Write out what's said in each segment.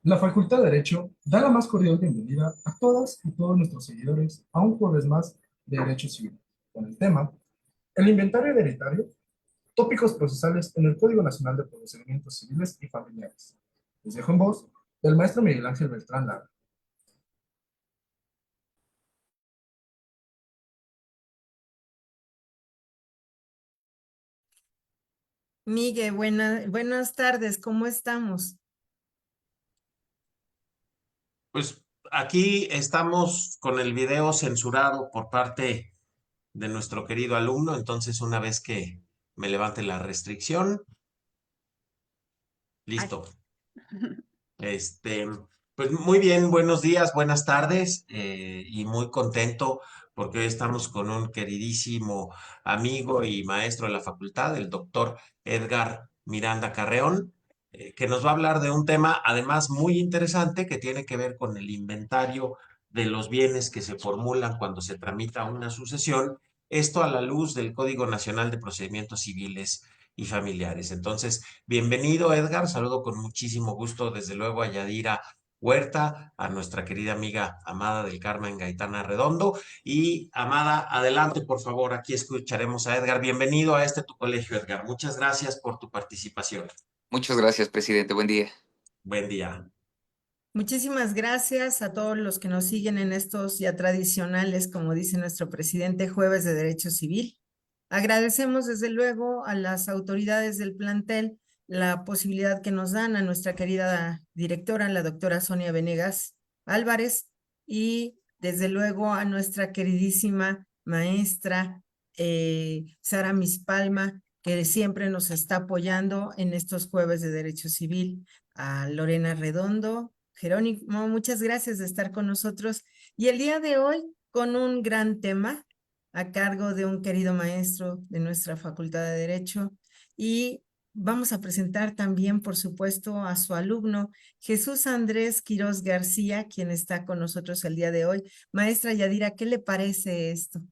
La Facultad de Derecho da la más cordial bienvenida a todas y todos nuestros seguidores a un jueves más de Derecho Civil, con el tema El inventario hereditario, tópicos procesales en el Código Nacional de Procedimientos Civiles y Familiares. Les dejo en voz del maestro Miguel Ángel Beltrán Lara. Migue, buenas tardes, ¿cómo estamos? Pues aquí estamos con el video censurado por parte de nuestro querido alumno, entonces una vez que me levante la restricción, Ah, listo. Este, pues muy bien, buenos días, buenas tardes, y muy contento porque hoy estamos con un queridísimo amigo y maestro de la facultad, el doctor Edgar Miranda Carreón, que nos va a hablar de un tema además muy interesante que tiene que ver con el inventario de los bienes que se formulan cuando se tramita una sucesión, esto a la luz del Código Nacional de Procedimientos Civiles y Familiares. Entonces, bienvenido, Edgar. Saludo con muchísimo gusto, desde luego, a Yadira Huerta, a nuestra querida amiga Amada del Carmen Gaitana Redondo. Y Amada, adelante, por favor. Aquí escucharemos a Edgar. Bienvenido a tu colegio, Edgar. Muchas gracias por tu participación. Muchas gracias, presidente. Buen día. Buen día. Muchísimas gracias a todos los que nos siguen en estos ya tradicionales, como dice nuestro presidente, jueves de Derecho Civil. Agradecemos desde luego a las autoridades del plantel la posibilidad que nos dan a nuestra querida directora, la doctora Sonia Venegas Álvarez, y desde luego a nuestra queridísima maestra Sara Mispalma, que siempre nos está apoyando en estos jueves de Derecho Civil, a Lorena Redondo. Jerónimo, muchas gracias de estar con nosotros. Y el día de hoy, con un gran tema a cargo de un querido maestro de nuestra Facultad de Derecho. Y vamos a presentar también, por supuesto, a su alumno, Jesús Andrés Quirós García, quien está con nosotros el día de hoy. Maestra Yadira, ¿qué le parece esto?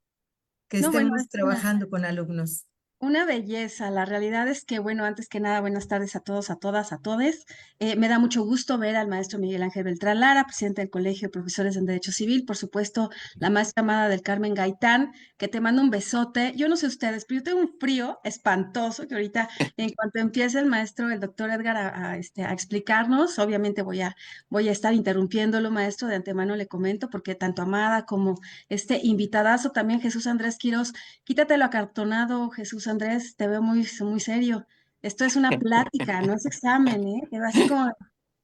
Que No, bueno, estemos es una, trabajando con alumnos. una belleza. La realidad es que, bueno, antes que nada, buenas tardes a todos, a todas, a todes. Me da mucho gusto ver al maestro Miguel Ángel Beltrán Lara, presidente del Colegio de Profesores en Derecho Civil, por supuesto, la maestra Amada del Carmen Gaitán, que te mando un besote. Yo no sé ustedes, pero yo tengo un frío espantoso que ahorita, en cuanto empiece el maestro, el doctor Edgar, a explicarnos, obviamente voy a estar interrumpiéndolo, maestro, de antemano le comento, porque tanto Amada como este invitadazo también, Jesús Andrés Quirós. Quítate lo acartonado, Jesús Andrés, te veo muy serio. Esto es una plática, no es examen, ¿eh? Quedó así como,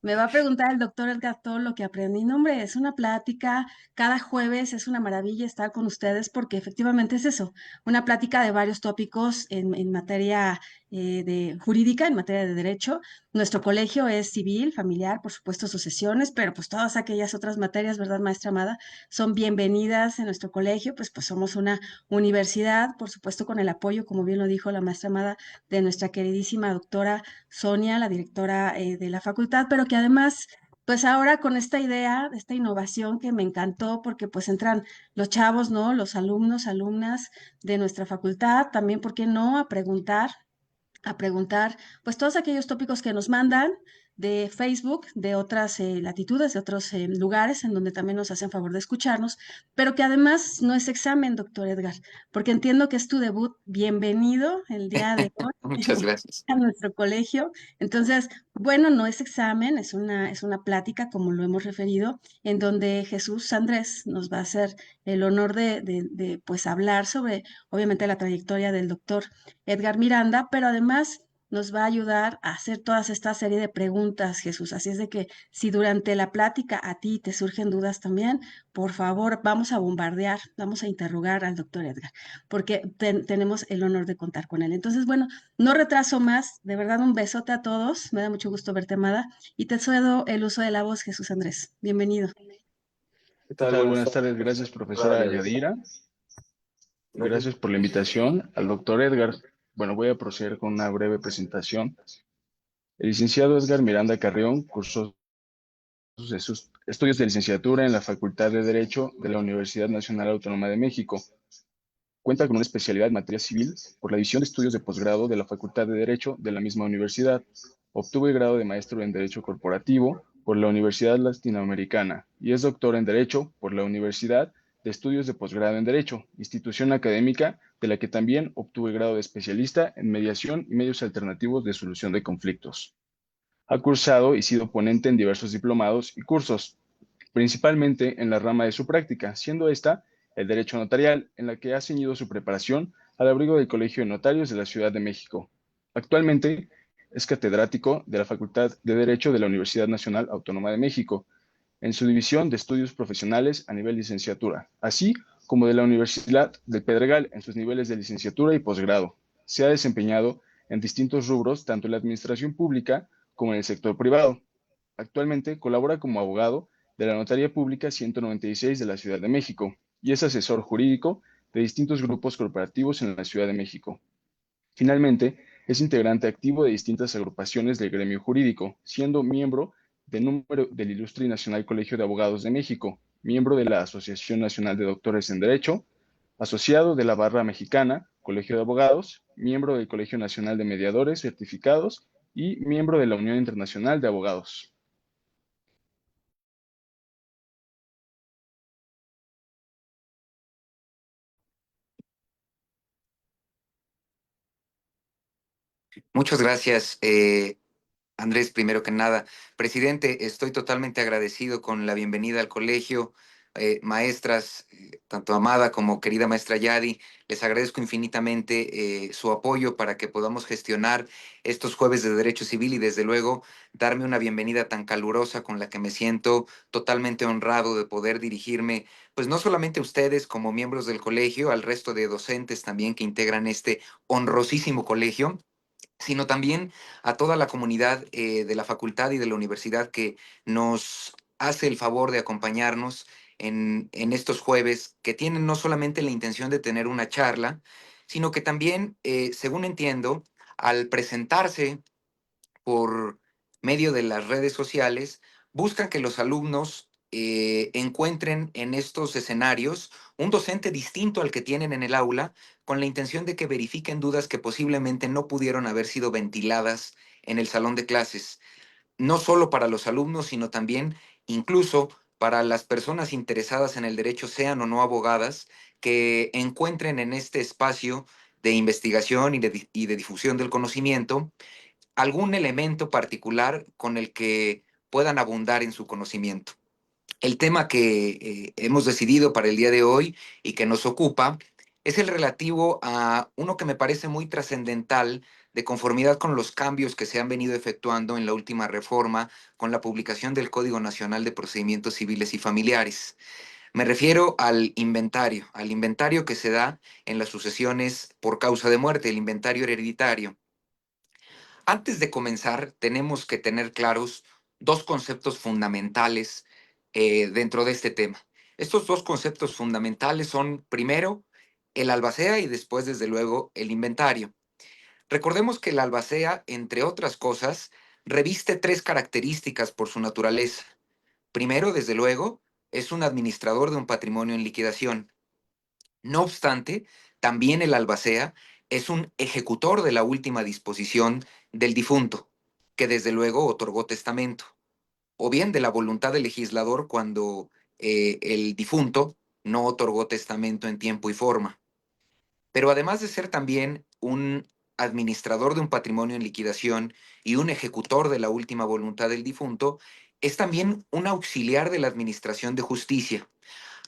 me va a preguntar el doctor Edgar todo lo que aprendí. No, hombre, es una plática. Cada jueves es una maravilla estar con ustedes porque efectivamente es eso, una plática de varios tópicos en materia de jurídica, en materia de derecho. Nuestro colegio es civil, familiar, por supuesto, sucesiones, pero pues todas aquellas otras materias, ¿verdad, maestra Amada? Son bienvenidas en nuestro colegio, pues somos una universidad, por supuesto, con el apoyo, como bien lo dijo la maestra Amada, de nuestra queridísima doctora Sonia, la directora de la facultad, pero que además, pues ahora con esta idea, esta innovación que me encantó, porque pues entran los chavos, ¿no? Los alumnos, alumnas de nuestra facultad, también, ¿por qué no? A preguntar, pues todos aquellos tópicos que nos mandan de Facebook, de otras latitudes, de otros lugares en donde también nos hacen favor de escucharnos, pero que además no es examen, doctor Edgar, porque entiendo que es tu debut. Bienvenido el día de hoy Muchas gracias. a nuestro colegio. Entonces, bueno, no es examen, es una plática, como lo hemos referido, en donde Jesús Andrés nos va a hacer el honor de pues hablar sobre, obviamente, la trayectoria del doctor Edgar Miranda, pero además nos va a ayudar a hacer toda esta serie de preguntas, Jesús. Así es de que si durante la plática a ti te surgen dudas también, por favor, vamos a bombardear, vamos a interrogar al doctor Edgar, porque tenemos el honor de contar con él. Entonces, bueno, no retraso más, de verdad un besote a todos, me da mucho gusto verte, Amada, y te cedo el uso de la voz, Jesús Andrés. Bienvenido. ¿Qué tal? Buenas tardes. Gracias, profesora Yadira. Gracias por la invitación al doctor Edgar. Bueno, voy a proceder con una breve presentación. El licenciado Edgar Miranda Carrión cursó sus estudios de licenciatura en la Facultad de Derecho de la Universidad Nacional Autónoma de México. Cuenta con una especialidad en materia civil por la División de Estudios de Posgrado de la Facultad de Derecho de la misma universidad. Obtuvo el grado de maestro en Derecho Corporativo por la Universidad Latinoamericana y es doctor en Derecho por la Universidad de Estudios de Posgrado en Derecho, institución académica de la que también obtuvo el grado de especialista en mediación y medios alternativos de solución de conflictos. Ha cursado y sido ponente en diversos diplomados y cursos, principalmente en la rama de su práctica, siendo esta el derecho notarial, en la que ha ceñido su preparación al abrigo del Colegio de Notarios de la Ciudad de México. Actualmente es catedrático de la Facultad de Derecho de la Universidad Nacional Autónoma de México, en su división de estudios profesionales a nivel licenciatura, así como de la Universidad del Pedregal en sus niveles de licenciatura y posgrado. Se ha desempeñado en distintos rubros, tanto en la administración pública como en el sector privado. Actualmente colabora como abogado de la Notaría Pública 196 de la Ciudad de México y es asesor jurídico de distintos grupos corporativos en la Ciudad de México. Finalmente, es integrante activo de distintas agrupaciones del gremio jurídico, siendo miembro del Ilustre y Nacional Colegio de Abogados de México, miembro de la Asociación Nacional de Doctores en Derecho, asociado de la Barra Mexicana, Colegio de Abogados, miembro del Colegio Nacional de Mediadores Certificados y miembro de la Unión Internacional de Abogados. Muchas gracias, Andrés, primero que nada. Presidente, estoy totalmente agradecido con la bienvenida al colegio. Maestras, tanto amada como querida maestra Yadi, les agradezco infinitamente su apoyo para que podamos gestionar estos jueves de Derecho Civil y desde luego darme una bienvenida tan calurosa con la que me siento totalmente honrado de poder dirigirme, pues no solamente a ustedes como miembros del colegio, al resto de docentes también que integran este honrosísimo colegio, sino también a toda la comunidad de la facultad y de la universidad que nos hace el favor de acompañarnos en estos jueves, que tienen no solamente la intención de tener una charla, sino que también, según entiendo, al presentarse por medio de las redes sociales, buscan que los alumnos encuentren en estos escenarios un docente distinto al que tienen en el aula, con la intención de que verifiquen dudas que posiblemente no pudieron haber sido ventiladas en el salón de clases, no solo para los alumnos, sino también incluso para las personas interesadas en el derecho, sean o no abogadas, que encuentren en este espacio de investigación y de difusión del conocimiento algún elemento particular con el que puedan abundar en su conocimiento. El tema que hemos decidido para el día de hoy y que nos ocupa es el relativo a uno que me parece muy trascendental de conformidad con los cambios que se han venido efectuando en la última reforma con la publicación del Código Nacional de Procedimientos Civiles y Familiares. Me refiero al inventario que se da en las sucesiones por causa de muerte, el inventario hereditario. Antes de comenzar, tenemos que tener claros dos conceptos fundamentales dentro de este tema. Estos dos conceptos fundamentales son, primero, el albacea y después, desde luego, el inventario. Recordemos que el albacea, entre otras cosas, reviste tres características por su naturaleza. Primero, desde luego, es un administrador de un patrimonio en liquidación. No obstante, también el albacea es un ejecutor de la última disposición del difunto, que desde luego otorgó testamento, o bien de la voluntad del legislador cuando el difunto no otorgó testamento en tiempo y forma. Pero además de ser también un administrador de un patrimonio en liquidación y un ejecutor de la última voluntad del difunto, es también un auxiliar de la administración de justicia.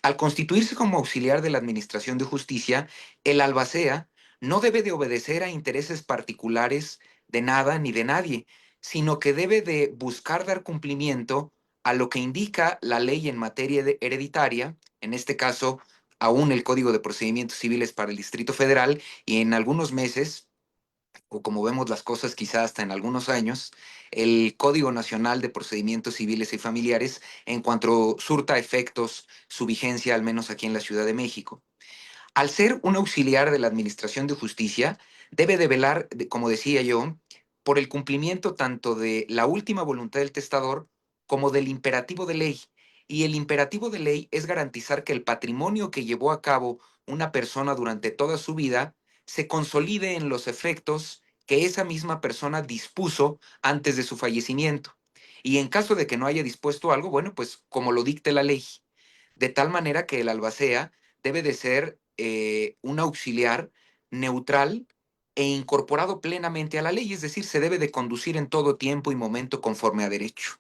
Al constituirse como auxiliar de la Administración de Justicia, el albacea no debe de obedecer a intereses particulares de nada ni de nadie, sino que debe de buscar dar cumplimiento a lo que indica la ley en materia hereditaria, en este caso, aún el Código de Procedimientos Civiles para el Distrito Federal, y en algunos meses, o como vemos las cosas quizá hasta en algunos años, el Código Nacional de Procedimientos Civiles y Familiares en cuanto surta efectos su vigencia, al menos aquí en la Ciudad de México. Al ser un auxiliar de la Administración de Justicia, debe de velar, como decía yo, por el cumplimiento tanto de la última voluntad del testador como del imperativo de ley. Y el imperativo de ley es garantizar que el patrimonio que llevó a cabo una persona durante toda su vida se consolide en los efectos que esa misma persona dispuso antes de su fallecimiento. y en caso de que no haya dispuesto algo, bueno, pues como lo dicte la ley, de tal manera que el albacea debe de ser un auxiliar neutral e incorporado plenamente a la ley, es decir, se debe de conducir en todo tiempo y momento conforme a derecho.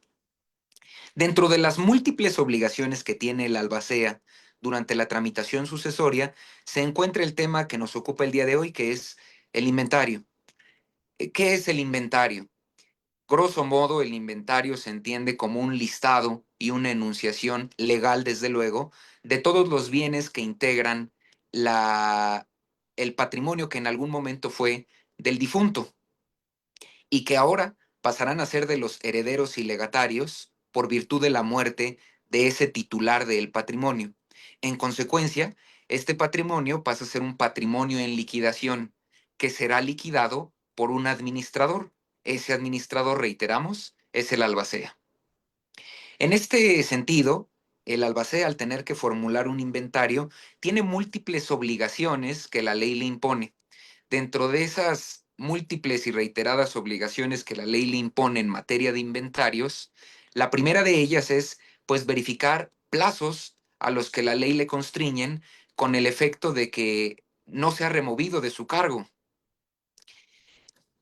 Dentro de las múltiples obligaciones que tiene el albacea durante la tramitación sucesoria, se encuentra el tema que nos ocupa el día de hoy, que es el inventario. ¿Qué es el inventario? Grosso modo, el inventario se entiende como un listado y una enunciación legal, desde luego, de todos los bienes que integran el patrimonio que en algún momento fue del difunto y que ahora pasarán a ser de los herederos y legatarios por virtud de la muerte de ese titular del patrimonio. En consecuencia, este patrimonio pasa a ser un patrimonio en liquidación que será liquidado por un administrador. Ese administrador, reiteramos, es el albacea. En este sentido, el albacea, al tener que formular un inventario, tiene múltiples obligaciones que la ley le impone. Dentro de esas múltiples y reiteradas obligaciones que la ley le impone en materia de inventarios, la primera de ellas es, pues, verificar plazos a los que la ley le constriñen con el efecto de que no sea removido de su cargo.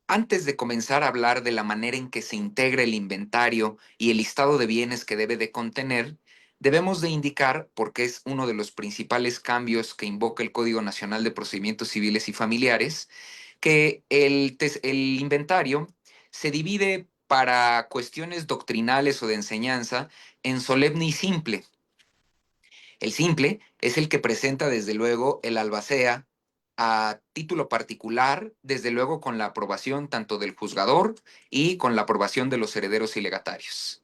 Antes de comenzar a hablar de la manera en que se integra el inventario y el listado de bienes que debe de contener, debemos de indicar, porque es uno de los principales cambios que invoca el Código Nacional de Procedimientos Civiles y Familiares, que el inventario se divide para cuestiones doctrinales o de enseñanza en solemne y simple. El simple es el que presenta desde luego el albacea a título particular, desde luego con la aprobación tanto del juzgador y con la aprobación de los herederos y legatarios.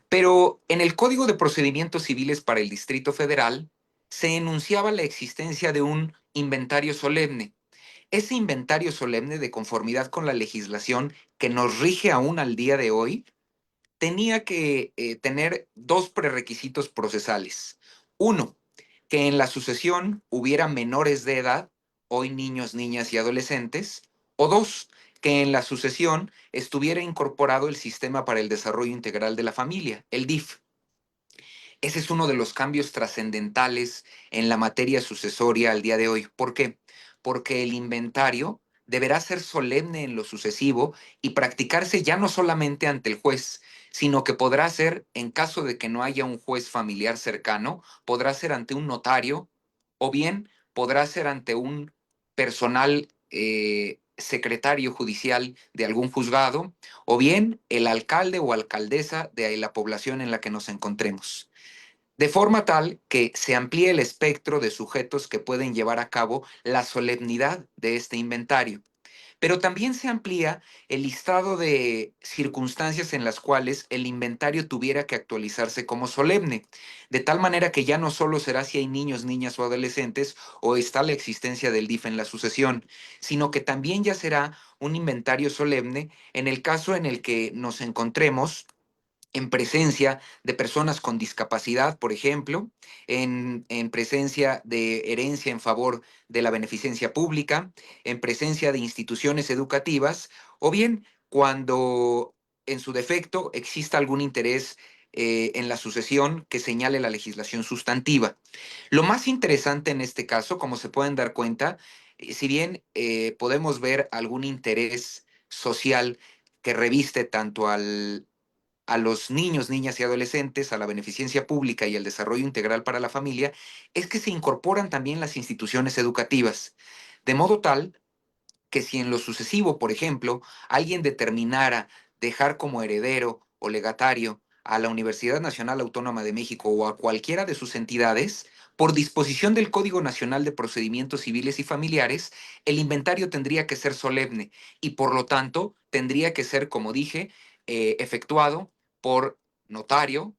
Pero en el Código de Procedimientos Civiles para el Distrito Federal se enunciaba la existencia de un inventario solemne. Ese inventario solemne, de conformidad con la legislación que nos rige aún al día de hoy, tenía que tener dos prerequisitos procesales. Uno, que en la sucesión hubiera menores de edad, hoy niños, niñas y adolescentes. O dos, que en la sucesión estuviera incorporado el Sistema para el Desarrollo Integral de la Familia, el DIF. Ese es uno de los cambios trascendentales en la materia sucesoria al día de hoy. ¿Por qué? Porque el inventario deberá ser solemne en lo sucesivo y practicarse ya no solamente ante el juez, sino que podrá ser, en caso de que no haya un juez familiar cercano, podrá ser ante un notario o bien podrá ser ante un personal secretario judicial de algún juzgado o bien el alcalde o alcaldesa de la población en la que nos encontremos, de forma tal que se amplíe el espectro de sujetos que pueden llevar a cabo la solemnidad de este inventario. Pero también se amplía el listado de circunstancias en las cuales el inventario tuviera que actualizarse como solemne, de tal manera que ya no solo será si hay niños, niñas o adolescentes o está la existencia del DIF en la sucesión, sino que también ya será un inventario solemne en el caso en el que nos encontremos en presencia de personas con discapacidad, por ejemplo, en presencia de herencia en favor de la beneficencia pública, en presencia de instituciones educativas, o bien cuando en su defecto exista algún interés en la sucesión que señale la legislación sustantiva. Lo más interesante en este caso, como se pueden dar cuenta, si bien podemos ver algún interés social que reviste tanto a los niños, niñas y adolescentes, a la beneficencia pública y el desarrollo integral para la familia, es que se incorporan también las instituciones educativas, de modo tal que si en lo sucesivo, por ejemplo, alguien determinara dejar como heredero o legatario a la Universidad Nacional Autónoma de México o a cualquiera de sus entidades, por disposición del Código Nacional de Procedimientos Civiles y Familiares, el inventario tendría que ser solemne y por lo tanto tendría que ser, como dije, efectuado por notario,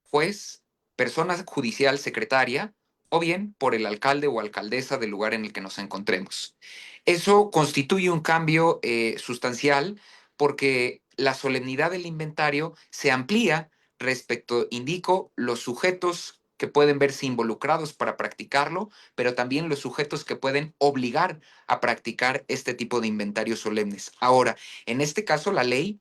juez, persona judicial secretaria o bien por el alcalde o alcaldesa del lugar en el que nos encontremos. Eso constituye un cambio sustancial porque la solemnidad del inventario se amplía respecto, indico, los sujetos que pueden verse involucrados para practicarlo, pero también los sujetos que pueden obligar a practicar este tipo de inventarios solemnes. Ahora, en este caso, la ley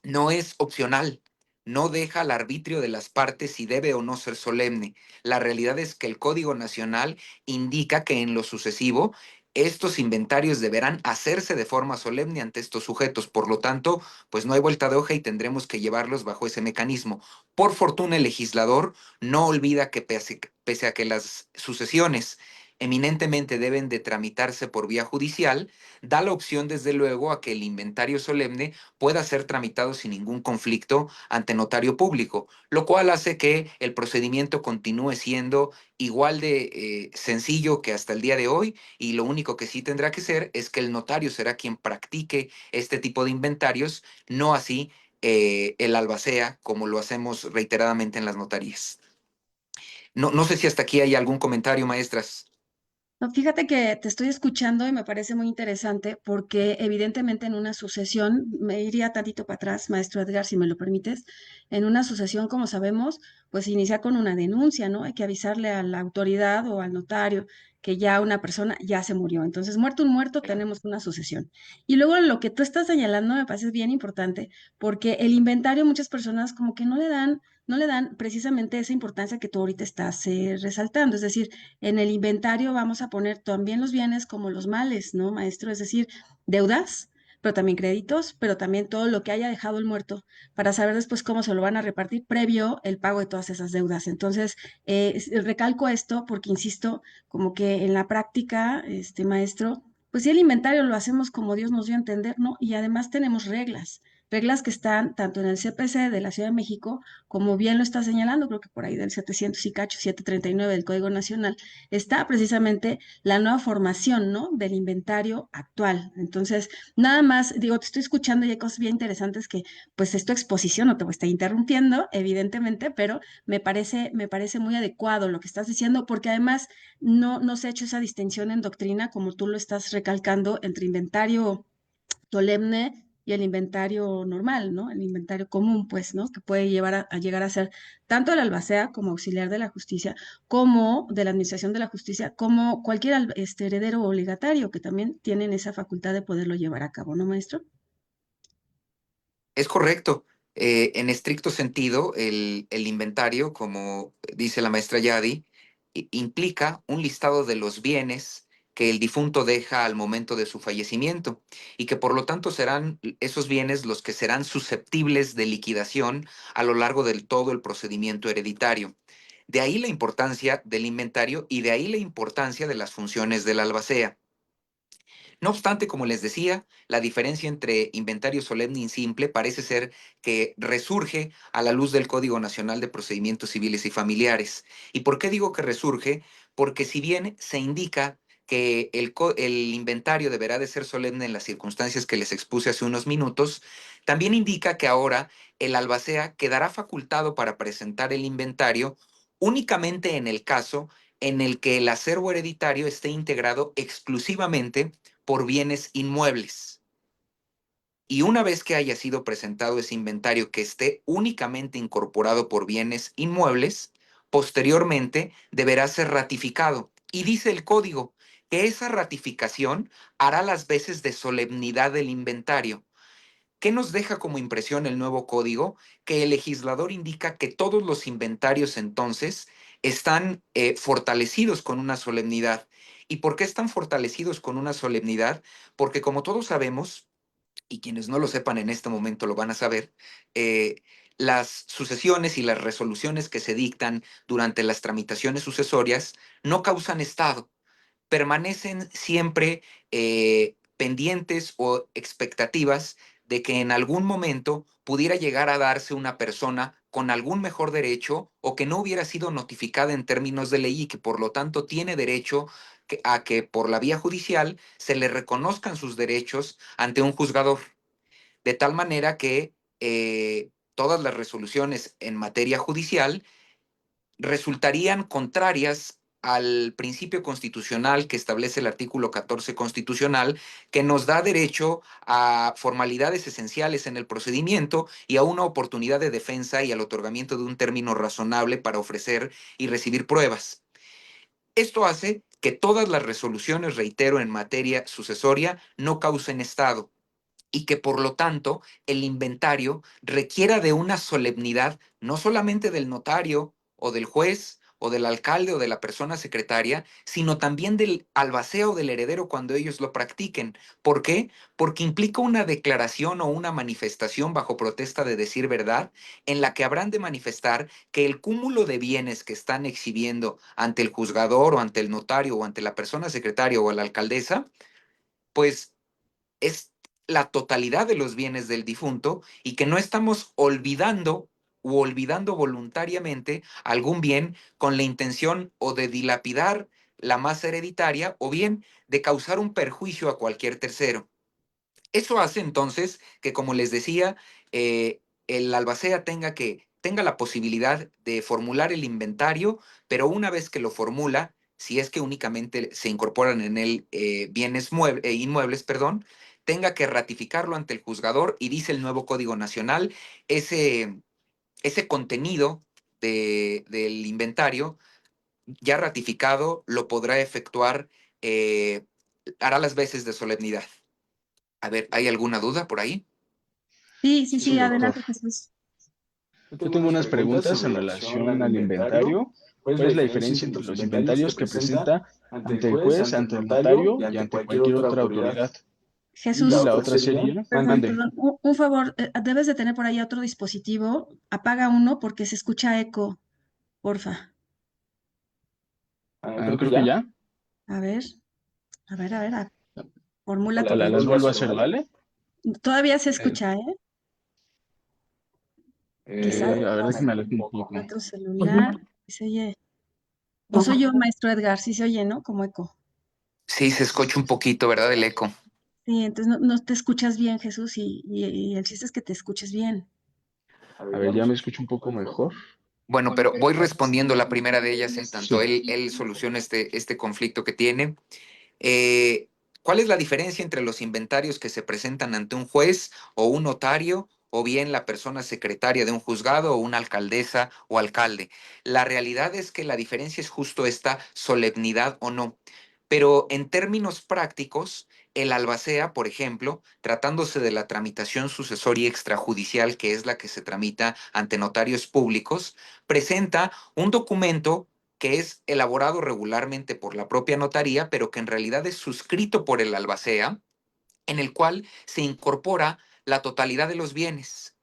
no es opcional. no deja al arbitrio de las partes si debe o no ser solemne. La realidad es que el Código Nacional indica que en lo sucesivo estos inventarios deberán hacerse de forma solemne ante estos sujetos. Por lo tanto, pues no hay vuelta de hoja y tendremos que llevarlos bajo ese mecanismo. Por fortuna, el legislador no olvida que pese a que las sucesiones eminentemente deben de tramitarse por vía judicial, da la opción desde luego a que el inventario solemne pueda ser tramitado sin ningún conflicto ante notario público, lo cual hace que el procedimiento continúe siendo igual de sencillo que hasta el día de hoy, y lo único que sí tendrá que ser es que el notario será quien practique este tipo de inventarios, no así el albacea, como lo hacemos reiteradamente en las notarías. No sé si hasta aquí hay algún comentario, maestras. No, fíjate que te estoy escuchando y me parece muy interesante porque evidentemente en una sucesión, me iría tantito para atrás, maestro Edgar, si me lo permites, en una sucesión, como sabemos, pues inicia con una denuncia, ¿no? Hay que avisarle a la autoridad o al notario que ya una persona ya se murió. Entonces, muerto un muerto, tenemos una sucesión. Y luego lo que tú estás señalando me parece bien importante porque el inventario muchas personas como que no le dan precisamente esa importancia que tú ahorita estás resaltando, es decir, en el inventario vamos a poner también los bienes como los males, ¿no, maestro? Es decir, deudas, pero también créditos, pero también todo lo que haya dejado el muerto para saber después cómo se lo van a repartir previo el pago de todas esas deudas. Entonces, recalco esto porque, insisto, como que en la práctica, maestro, pues sí, el inventario lo hacemos como Dios nos dio a entender, ¿no? Y además tenemos reglas que están tanto en el CPC de la Ciudad de México, como bien lo está señalando, creo que por ahí del 700 y cacho, 739 del Código Nacional, está precisamente la nueva formación, ¿no? Del inventario actual. Entonces, nada más, digo, te estoy escuchando y hay cosas bien interesantes que, pues, es tu exposición, no te voy a estar interrumpiendo, evidentemente, pero me parece muy adecuado lo que estás diciendo, porque además no se ha hecho esa distinción en doctrina, como tú lo estás recalcando, entre inventario solemne y el inventario normal, ¿no? El inventario común, pues, ¿no? Que puede llevar a llegar a ser tanto el albacea como auxiliar de la justicia, como de la administración de la justicia, como cualquier heredero o legatario que también tienen esa facultad de poderlo llevar a cabo, ¿no, maestro? Es correcto. En estricto sentido, el inventario, como dice la maestra Yadi, implica un listado de los bienes que el difunto deja al momento de su fallecimiento y que por lo tanto serán esos bienes los que serán susceptibles de liquidación a lo largo del todo el procedimiento hereditario. De ahí la importancia del inventario y de ahí la importancia de las funciones del albacea. No obstante, como les decía, la diferencia entre inventario solemne y simple parece ser que resurge a la luz del Código Nacional de Procedimientos Civiles y Familiares. ¿Y por qué digo que resurge? Porque si bien se indica que el inventario deberá de ser solemne en las circunstancias que les expuse hace unos minutos, también indica que ahora el albacea quedará facultado para presentar el inventario únicamente en el caso en el que el acervo hereditario esté integrado exclusivamente por bienes inmuebles. Y una vez que haya sido presentado ese inventario que esté únicamente incorporado por bienes inmuebles, posteriormente deberá ser ratificado. Y dice el código que esa ratificación hará las veces de solemnidad del inventario. ¿Qué nos deja como impresión el nuevo código? Que el legislador indica que todos los inventarios entonces están fortalecidos con una solemnidad. ¿Y por qué están fortalecidos con una solemnidad? Porque como todos sabemos, y quienes no lo sepan en este momento lo van a saber, las sucesiones y las resoluciones que se dictan durante las tramitaciones sucesorias no causan estado, permanecen siempre pendientes o expectativas de que en algún momento pudiera llegar a darse una persona con algún mejor derecho o que no hubiera sido notificada en términos de ley y que por lo tanto tiene derecho a que por la vía judicial se le reconozcan sus derechos ante un juzgador. De tal manera que todas las resoluciones en materia judicial resultarían contrarias al principio constitucional que establece el artículo 14 constitucional, que nos da derecho a formalidades esenciales en el procedimiento y a una oportunidad de defensa y al otorgamiento de un término razonable para ofrecer y recibir pruebas. Esto hace que todas las resoluciones, reitero, en materia sucesoria no causen estado. y que por lo tanto el inventario requiera de una solemnidad no solamente del notario o del juez o del alcalde o de la persona secretaria, sino también del albacea o del heredero cuando ellos lo practiquen. ¿Por qué? Porque implica una declaración o una manifestación bajo protesta de decir verdad, en la que habrán de manifestar que el cúmulo de bienes que están exhibiendo ante el juzgador o ante el notario o ante la persona secretaria o la alcaldesa, pues es la totalidad de los bienes del difunto y que no estamos olvidando u olvidando voluntariamente algún bien con la intención o de dilapidar la masa hereditaria o bien de causar un perjuicio a cualquier tercero. Eso hace entonces que, como les decía, el albacea tenga la posibilidad de formular el inventario, pero una vez que lo formula, si es que únicamente se incorporan en él bienes inmuebles, perdón, tenga que ratificarlo ante el juzgador y dice el nuevo Código Nacional, ese contenido del inventario ya ratificado lo podrá efectuar, hará las veces de solemnidad. A ver, ¿hay alguna duda por ahí? Sí, sí, Sí, sí, doctor. adelante, Jesús. Yo tengo unas preguntas en relación al inventario. ¿Cuál es la diferencia entre los inventarios que presenta ante el juez, ante el notario y ante cualquier otra autoridad? Y Jesús, la otra sería, perdón, mande. perdón, un favor, debes de tener por ahí otro dispositivo. Apaga uno porque se escucha eco, porfa. Creo que ya. A ver, a ver, formula tu Las pregunta. vuelvo a hacer, ¿vale? Todavía se Eh, escucha, ¿eh? Quizá a ver, déjame alejar un poco. otro celular. Se oye. O soy yo, maestro Edgar, sí se oye, ¿no? Como eco. Sí, se escucha un poquito, ¿verdad? El eco. Sí, entonces no te escuchas bien, Jesús, y el chiste es que te escuches bien. A ver, ya me escucho un poco mejor. Bueno, pero voy respondiendo la primera de ellas en tanto Sí. él soluciona este conflicto que tiene. Eh, ¿Cuál es la diferencia entre los inventarios que se presentan ante un juez o un notario o bien la persona secretaria de un juzgado o una alcaldesa o alcalde? La realidad es que la diferencia es justo esta solemnidad o no. Pero en términos prácticos, el albacea, por ejemplo, tratándose de la tramitación sucesoria extrajudicial, que es la que se tramita ante notarios públicos, presenta un documento que es elaborado regularmente por la propia notaría, pero que en realidad es suscrito por el albacea, en el cual se incorpora la totalidad de los bienes.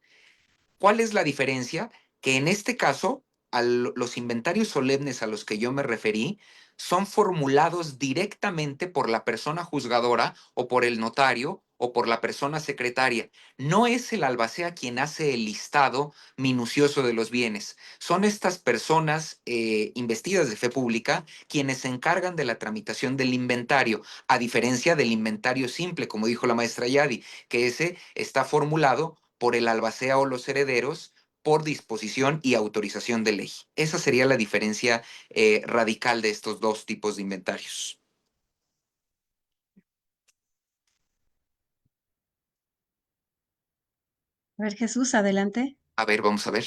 ¿Cuál es la diferencia? Que en este caso, los inventarios solemnes a los que yo me referí son formulados directamente por la persona juzgadora o por el notario o por la persona secretaria. No es el albacea quien hace el listado minucioso de los bienes. Son estas personas investidas de fe pública quienes se encargan de la tramitación del inventario, a diferencia del inventario simple, como dijo la maestra Yadi, que ese está formulado por el albacea o los herederos por disposición y autorización de ley. Esa sería la diferencia radical de estos dos tipos de inventarios. A ver, Jesús, adelante. A ver, vamos a ver.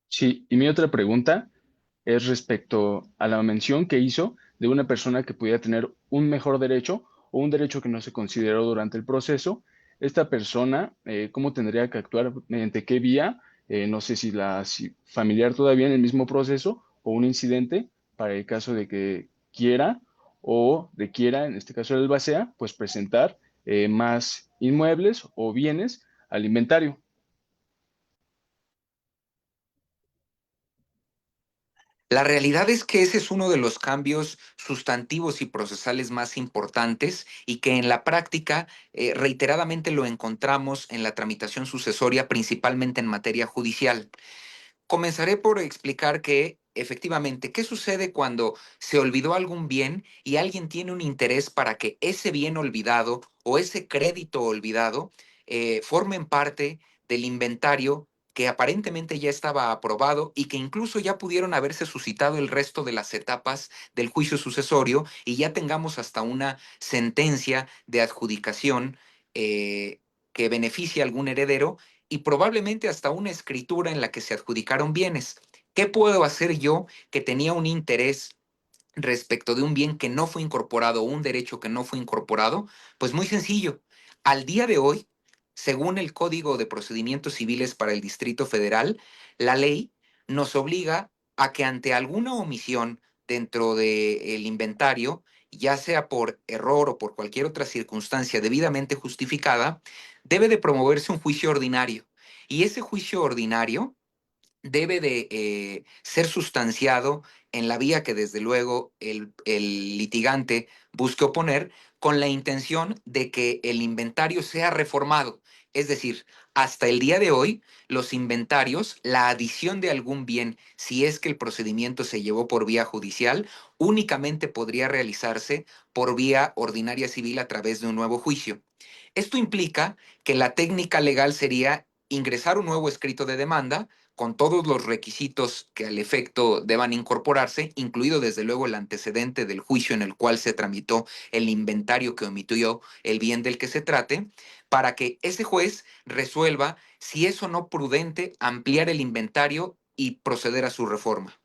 Sí, y mi otra pregunta es respecto a la mención que hizo de una persona que pudiera tener un mejor derecho o un derecho que no se consideró durante el proceso. Esta persona, ¿cómo tendría que actuar? ¿Mediante qué vía? No sé si familiar todavía en el mismo proceso o un incidente para el caso de que quiera o requiera, en este caso el albacea, pues presentar más inmuebles o bienes al inventario. La realidad es que ese es uno de los cambios sustantivos y procesales más importantes y que en la práctica reiteradamente lo encontramos en la tramitación sucesoria, principalmente en materia judicial. Comenzaré por explicar que efectivamente, ¿qué sucede cuando se olvidó algún bien y alguien tiene un interés para que ese bien olvidado o ese crédito olvidado formen parte del inventario que aparentemente ya estaba aprobado y que incluso ya pudieron haberse suscitado el resto de las etapas del juicio sucesorio y ya tengamos hasta una sentencia de adjudicación que beneficie a algún heredero y probablemente hasta una escritura en la que se adjudicaron bienes? ¿Qué puedo hacer yo que tenía un interés respecto de un bien que no fue incorporado o un derecho que no fue incorporado? Pues muy sencillo. Al día de hoy, según el Código de Procedimientos Civiles para el Distrito Federal, la ley nos obliga a que ante alguna omisión dentro del inventario, ya sea por error o por cualquier otra circunstancia debidamente justificada, debe de promoverse un juicio ordinario. Y ese juicio ordinario debe de ser sustanciado en la vía que desde luego el litigante busque oponer, con la intención de que el inventario sea reformado. Es decir, hasta el día de hoy, los inventarios, la adición de algún bien, si es que el procedimiento se llevó por vía judicial, únicamente podría realizarse por vía ordinaria civil a través de un nuevo juicio. Esto implica que la técnica legal sería ingresar un nuevo escrito de demanda con todos los requisitos que al efecto deban incorporarse, incluido desde luego el antecedente del juicio en el cual se tramitó el inventario que omitió el bien del que se trate, para que ese juez resuelva si es o no prudente ampliar el inventario y proceder a su reforma.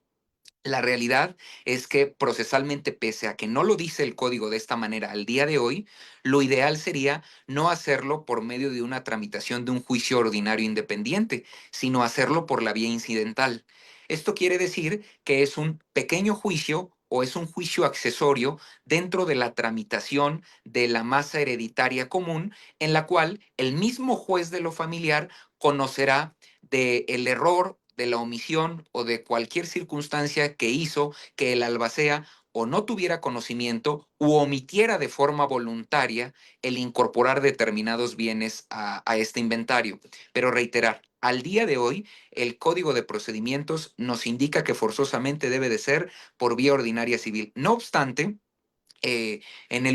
La realidad es que procesalmente, pese a que no lo dice el código de esta manera al día de hoy, lo ideal sería no hacerlo por medio de una tramitación de un juicio ordinario independiente, sino hacerlo por la vía incidental. Esto quiere decir que es un pequeño juicio o es un juicio accesorio dentro de la tramitación de la masa hereditaria común, en la cual el mismo juez de lo familiar conocerá del error, de la omisión o de cualquier circunstancia que hizo que el albacea o no tuviera conocimiento u omitiera de forma voluntaria el incorporar determinados bienes a este inventario. Pero reiterar, al día de hoy, el Código de Procedimientos nos indica que forzosamente debe de ser por vía ordinaria civil. No obstante, en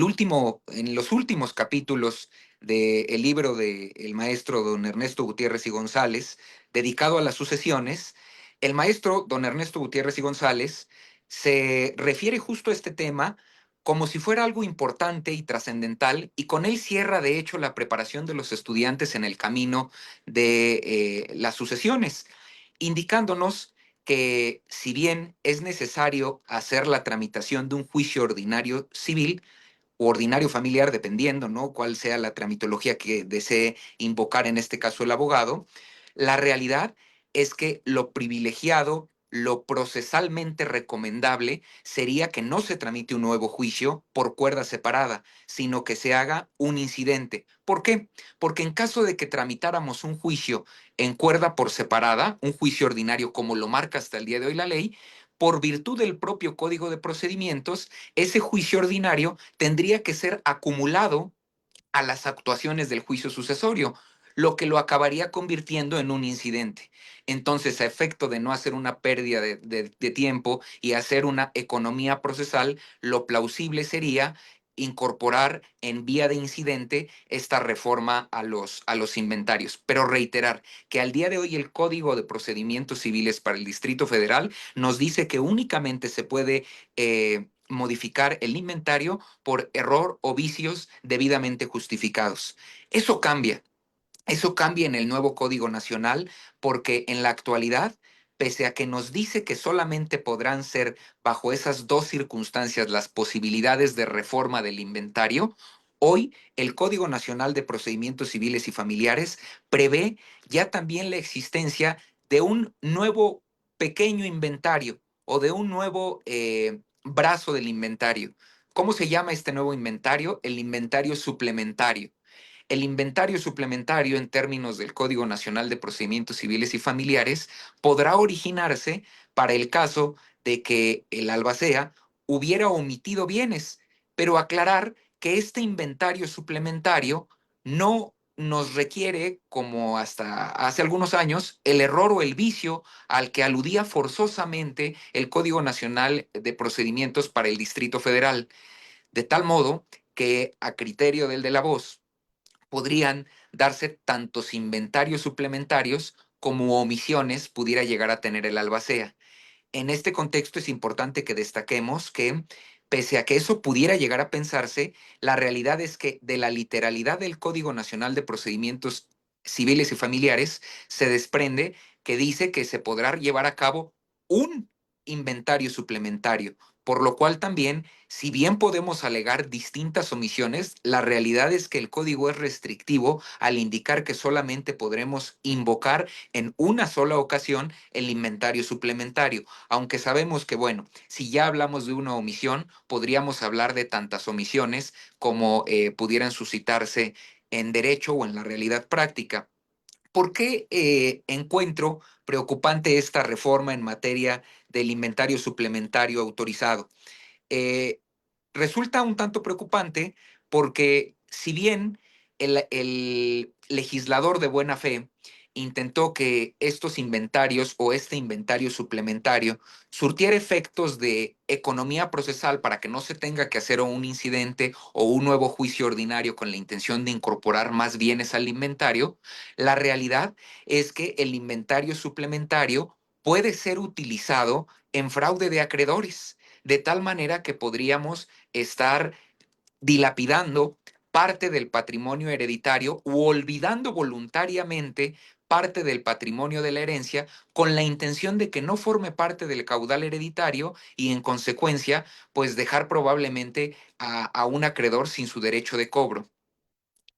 los últimos capítulos del libro del maestro don Ernesto Gutiérrez y González, dedicado a las sucesiones, el maestro don Ernesto Gutiérrez y González se refiere justo a este tema como si fuera algo importante y trascendental, y con él cierra de hecho la preparación de los estudiantes en el camino de las sucesiones, indicándonos que si bien es necesario hacer la tramitación de un juicio ordinario civil o ordinario familiar, dependiendo, ¿no?, cuál sea la tramitología que desee invocar en este caso el abogado, la realidad es que lo privilegiado, lo procesalmente recomendable sería que no se tramite un nuevo juicio por cuerda separada, sino que se haga un incidente. ¿Por qué? Porque en caso de que tramitáramos un juicio en cuerda por separada, un juicio ordinario como lo marca hasta el día de hoy la ley, por virtud del propio Código de Procedimientos, ese juicio ordinario tendría que ser acumulado a las actuaciones del juicio sucesorio, lo que lo acabaría convirtiendo en un incidente. Entonces, a efecto de no hacer una pérdida de tiempo y hacer una economía procesal, lo plausible sería incorporar en vía de incidente esta reforma a los inventarios. Pero reiterar que al día de hoy el Código de Procedimientos Civiles para el Distrito Federal nos dice que únicamente se puede modificar el inventario por error o vicios debidamente justificados. Eso cambia. Eso cambia en el nuevo Código Nacional porque en la actualidad, pese a que nos dice que solamente podrán ser bajo esas dos circunstancias las posibilidades de reforma del inventario, hoy el Código Nacional de Procedimientos Civiles y Familiares prevé ya también la existencia de un nuevo pequeño inventario o de un nuevo brazo del inventario. ¿Cómo se llama este nuevo inventario? El inventario suplementario. El inventario suplementario, en términos del Código Nacional de Procedimientos Civiles y Familiares, podrá originarse para el caso de que el albacea hubiera omitido bienes, pero aclarar que este inventario suplementario no nos requiere, como hasta hace algunos años, el error o el vicio al que aludía forzosamente el Código Nacional de Procedimientos para el Distrito Federal, de tal modo que, a criterio del de la voz, podrían darse tantos inventarios suplementarios como omisiones pudiera llegar a tener el albacea. En este contexto es importante que destaquemos que, pese a que eso pudiera llegar a pensarse, la realidad es que de la literalidad del Código Nacional de Procedimientos Civiles y Familiares se desprende que dice que se podrá llevar a cabo un inventario suplementario, Por lo cual también, si bien podemos alegar distintas omisiones, la realidad es que el código es restrictivo al indicar que solamente podremos invocar en una sola ocasión el inventario suplementario, aunque sabemos que, bueno, si ya hablamos de una omisión, podríamos hablar de tantas omisiones como pudieran suscitarse en derecho o en la realidad práctica. ¿Por qué encuentro preocupante esta reforma en materia del inventario suplementario autorizado? Eh, Resulta un tanto preocupante porque si bien el legislador de buena fe intentó que estos inventarios o este inventario suplementario surtiera efectos de economía procesal para que no se tenga que hacer un incidente o un nuevo juicio ordinario con la intención de incorporar más bienes al inventario, la realidad es que el inventario suplementario puede ser utilizado en fraude de acreedores, de tal manera que podríamos estar dilapidando parte del patrimonio hereditario u olvidando voluntariamente parte del patrimonio de la herencia con la intención de que no forme parte del caudal hereditario y en consecuencia pues dejar probablemente a un acreedor sin su derecho de cobro.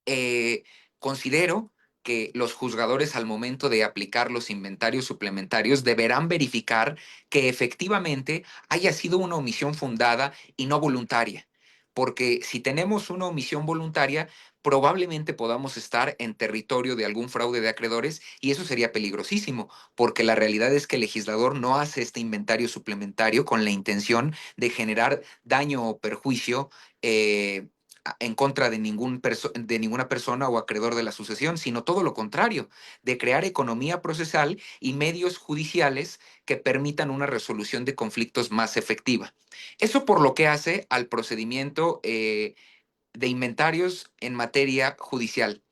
eh, Considero que los juzgadores al momento de aplicar los inventarios suplementarios deberán verificar que efectivamente haya sido una omisión fundada y no voluntaria. Porque si tenemos una omisión voluntaria, probablemente podamos estar en territorio de algún fraude de acreedores y eso sería peligrosísimo, porque la realidad es que el legislador no hace este inventario suplementario con la intención de generar daño o perjuicio en contra de, de ninguna persona o acreedor de la sucesión, sino todo lo contrario, de crear economía procesal y medios judiciales que permitan una resolución de conflictos más efectiva. Eso por lo que hace al procedimiento de inventarios en materia judicial.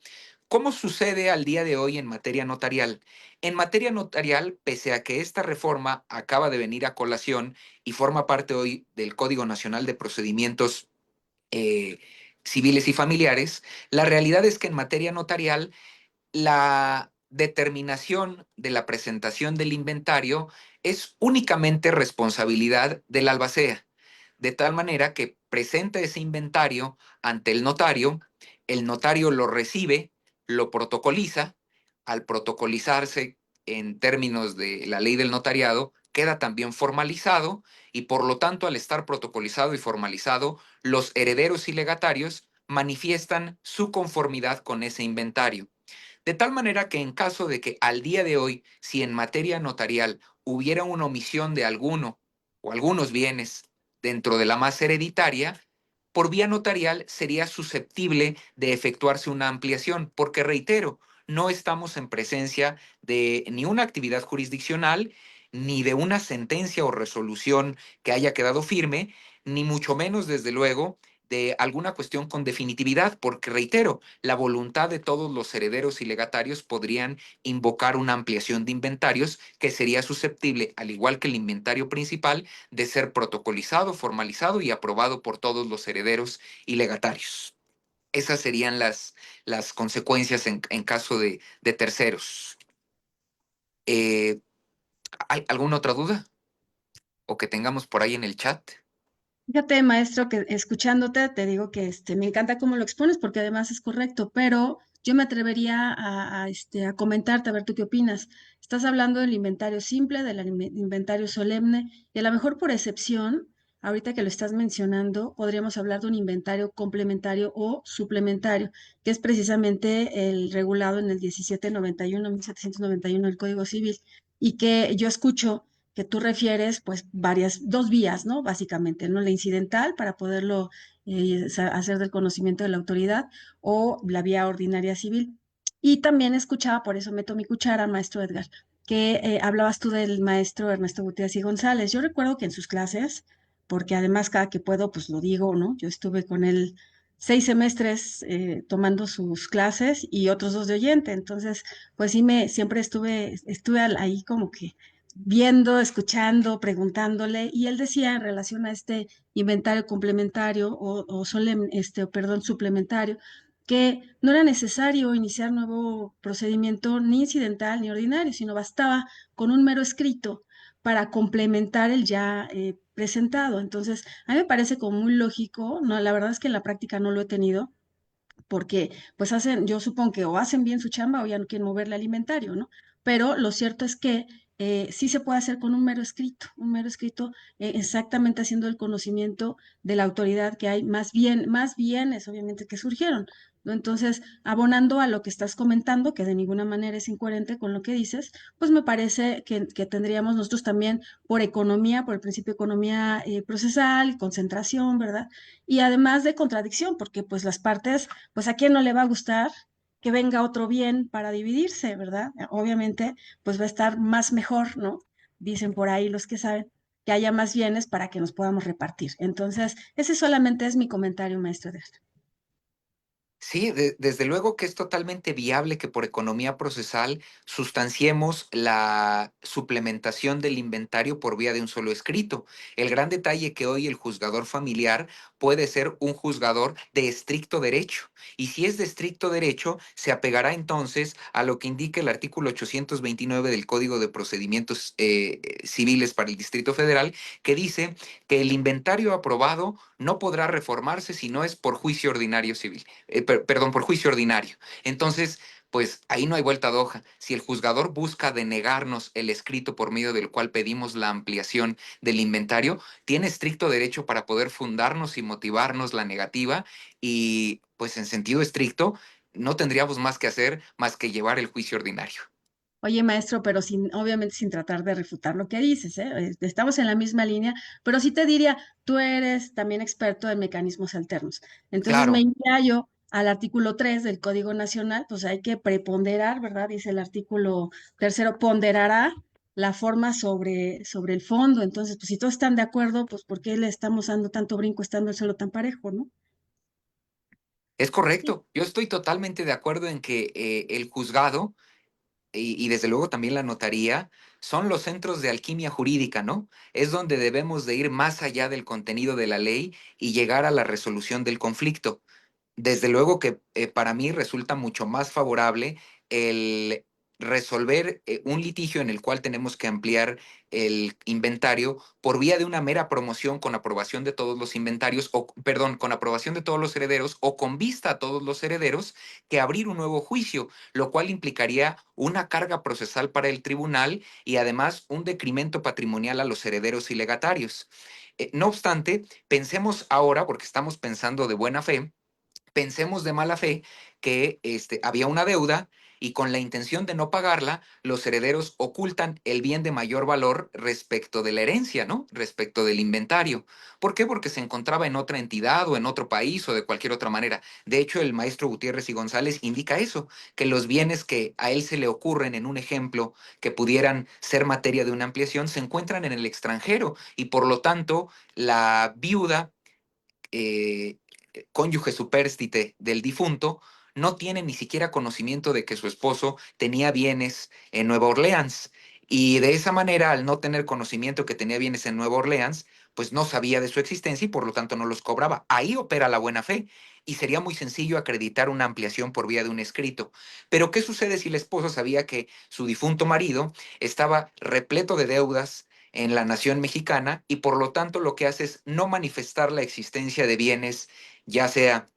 ¿Cómo sucede al día de hoy en materia notarial? En materia notarial, pese a que esta reforma acaba de venir a colación y forma parte hoy del Código Nacional de Procedimientos eh, civiles y familiares, la realidad es que en materia notarial la determinación de la presentación del inventario es únicamente responsabilidad del albacea, de tal manera que presenta ese inventario ante el notario lo recibe, lo protocoliza, al protocolizarse en términos de la ley del notariado, queda también formalizado y por lo tanto al estar protocolizado y formalizado, los herederos y legatarios manifiestan su conformidad con ese inventario. De tal manera que en caso de que al día de hoy, si en materia notarial hubiera una omisión de alguno o algunos bienes dentro de la masa hereditaria, por vía notarial sería susceptible de efectuarse una ampliación, porque reitero, no estamos en presencia de ni una actividad jurisdiccional, ni de una sentencia o resolución que haya quedado firme, ni mucho menos, desde luego, de alguna cuestión con definitividad, porque reitero, la voluntad de todos los herederos y legatarios podrían invocar una ampliación de inventarios que sería susceptible, al igual que el inventario principal, de ser protocolizado, formalizado y aprobado por todos los herederos y legatarios. Esas serían las consecuencias en caso de terceros. ¿Hay alguna otra duda? ¿O que tengamos por ahí en el chat? Fíjate, maestro, que escuchándote te digo que me encanta cómo lo expones porque además es correcto, pero yo me atrevería a comentarte, a ver tú qué opinas. Estás hablando del inventario simple, del inventario solemne, y a lo mejor por excepción, ahorita que lo estás mencionando, podríamos hablar de un inventario complementario o suplementario, que es precisamente el regulado en el 1791 del Código Civil, y que yo escucho que tú refieres, pues, dos vías, ¿no? Básicamente, ¿no? La incidental para poderlo hacer del conocimiento de la autoridad o la vía ordinaria civil. Y también escuchaba, por eso meto mi cuchara, maestro Edgar, que hablabas tú del maestro Ernesto Gutiérrez y González. Yo recuerdo que en sus clases, porque además cada que puedo, pues lo digo, ¿no? Yo estuve con él 6 semestres tomando sus clases y otros 2 de oyente. Entonces, pues sí siempre estuve ahí como que viendo, escuchando, preguntándole, y él decía en relación a este inventario complementario perdón, suplementario, que no era necesario iniciar nuevo procedimiento ni incidental ni ordinario, sino bastaba con un mero escrito para complementar el ya presentado. Entonces, a mí me parece como muy lógico, no, la verdad es que en la práctica no lo he tenido, porque pues hacen, yo supongo que o hacen bien su chamba o ya no quieren moverle alimentario, ¿no? Pero lo cierto es que sí se puede hacer con un mero escrito, exactamente haciendo el conocimiento de la autoridad que hay, más bienes obviamente que surgieron, ¿no? Entonces, abonando a lo que estás comentando, que de ninguna manera es incoherente con lo que dices, pues me parece que tendríamos nosotros también por economía, por el principio de economía procesal, concentración, ¿verdad? Y además de contradicción, porque pues las partes, pues a quién no le va a gustar que venga otro bien para dividirse, ¿verdad? Obviamente, pues va a estar más mejor, ¿no? Dicen por ahí los que saben, que haya más bienes para que nos podamos repartir. Entonces, ese solamente es mi comentario, maestro Edgar. Sí, desde luego que es totalmente viable que por economía procesal sustanciemos la suplementación del inventario por vía de un solo escrito. El gran detalle que hoy el juzgador familiar puede ser un juzgador de estricto derecho. Y si es de estricto derecho, se apegará entonces a lo que indica el artículo 829 del Código de Procedimientos Civiles para el Distrito Federal, que dice que el inventario aprobado no podrá reformarse si no es por juicio ordinario civil. Perdón, por juicio ordinario. Entonces, pues ahí no hay vuelta de hoja. Si el juzgador busca denegarnos el escrito por medio del cual pedimos la ampliación del inventario, tiene estricto derecho para poder fundarnos y motivarnos la negativa y, pues en sentido estricto, no tendríamos más que hacer más que llevar el juicio ordinario. Oye, maestro, pero sin, obviamente sin tratar de refutar lo que dices, ¿eh? Estamos en la misma línea, pero sí te diría, tú eres también experto en mecanismos alternos. Entonces me Claro, iría yo al artículo 3 del Código Nacional, pues hay que preponderar, ¿verdad? Dice el artículo tercero, ponderará la forma sobre el fondo. Entonces, pues si todos están de acuerdo, pues ¿por qué le estamos dando tanto brinco estando el suelo tan parejo, ¿no? es correcto. Yo estoy totalmente de acuerdo en que el juzgado y desde luego también la notaría, son los centros de alquimia jurídica, ¿no? Es donde debemos de ir más allá del contenido de la ley y llegar a la resolución del conflicto. Desde luego que para mí resulta mucho más favorable el resolver un litigio en el cual tenemos que ampliar el inventario por vía de una mera promoción con aprobación de todos los inventarios, o perdón, con aprobación de todos los herederos o con vista a todos los herederos, que abrir un nuevo juicio, lo cual implicaría una carga procesal para el tribunal y además un decremento patrimonial a los herederos y legatarios. No obstante, pensemos ahora, porque estamos pensando de buena fe, pensemos de mala fe que había una deuda y con la intención de no pagarla, los herederos ocultan el bien de mayor valor respecto de la herencia, ¿no? Respecto del inventario. ¿Por qué? Porque se encontraba en otra entidad o en otro país o de cualquier otra manera. De hecho, el maestro Gutiérrez y González indica eso, que los bienes que a él se le ocurren en un ejemplo que pudieran ser materia de una ampliación se encuentran en el extranjero y por lo tanto la viuda eh, cónyuge supérstite del difunto, no tiene ni siquiera conocimiento de que su esposo tenía bienes en Nueva Orleans. Y de esa manera, al no tener conocimiento que tenía bienes en Nueva Orleans, pues no sabía de su existencia y por lo tanto no los cobraba. Ahí opera la buena fe y sería muy sencillo acreditar una ampliación por vía de un escrito. Pero ¿qué sucede si la esposa sabía que su difunto marido estaba repleto de deudas en la nación mexicana y por lo tanto lo que hace es no manifestar la existencia de bienes, ya sea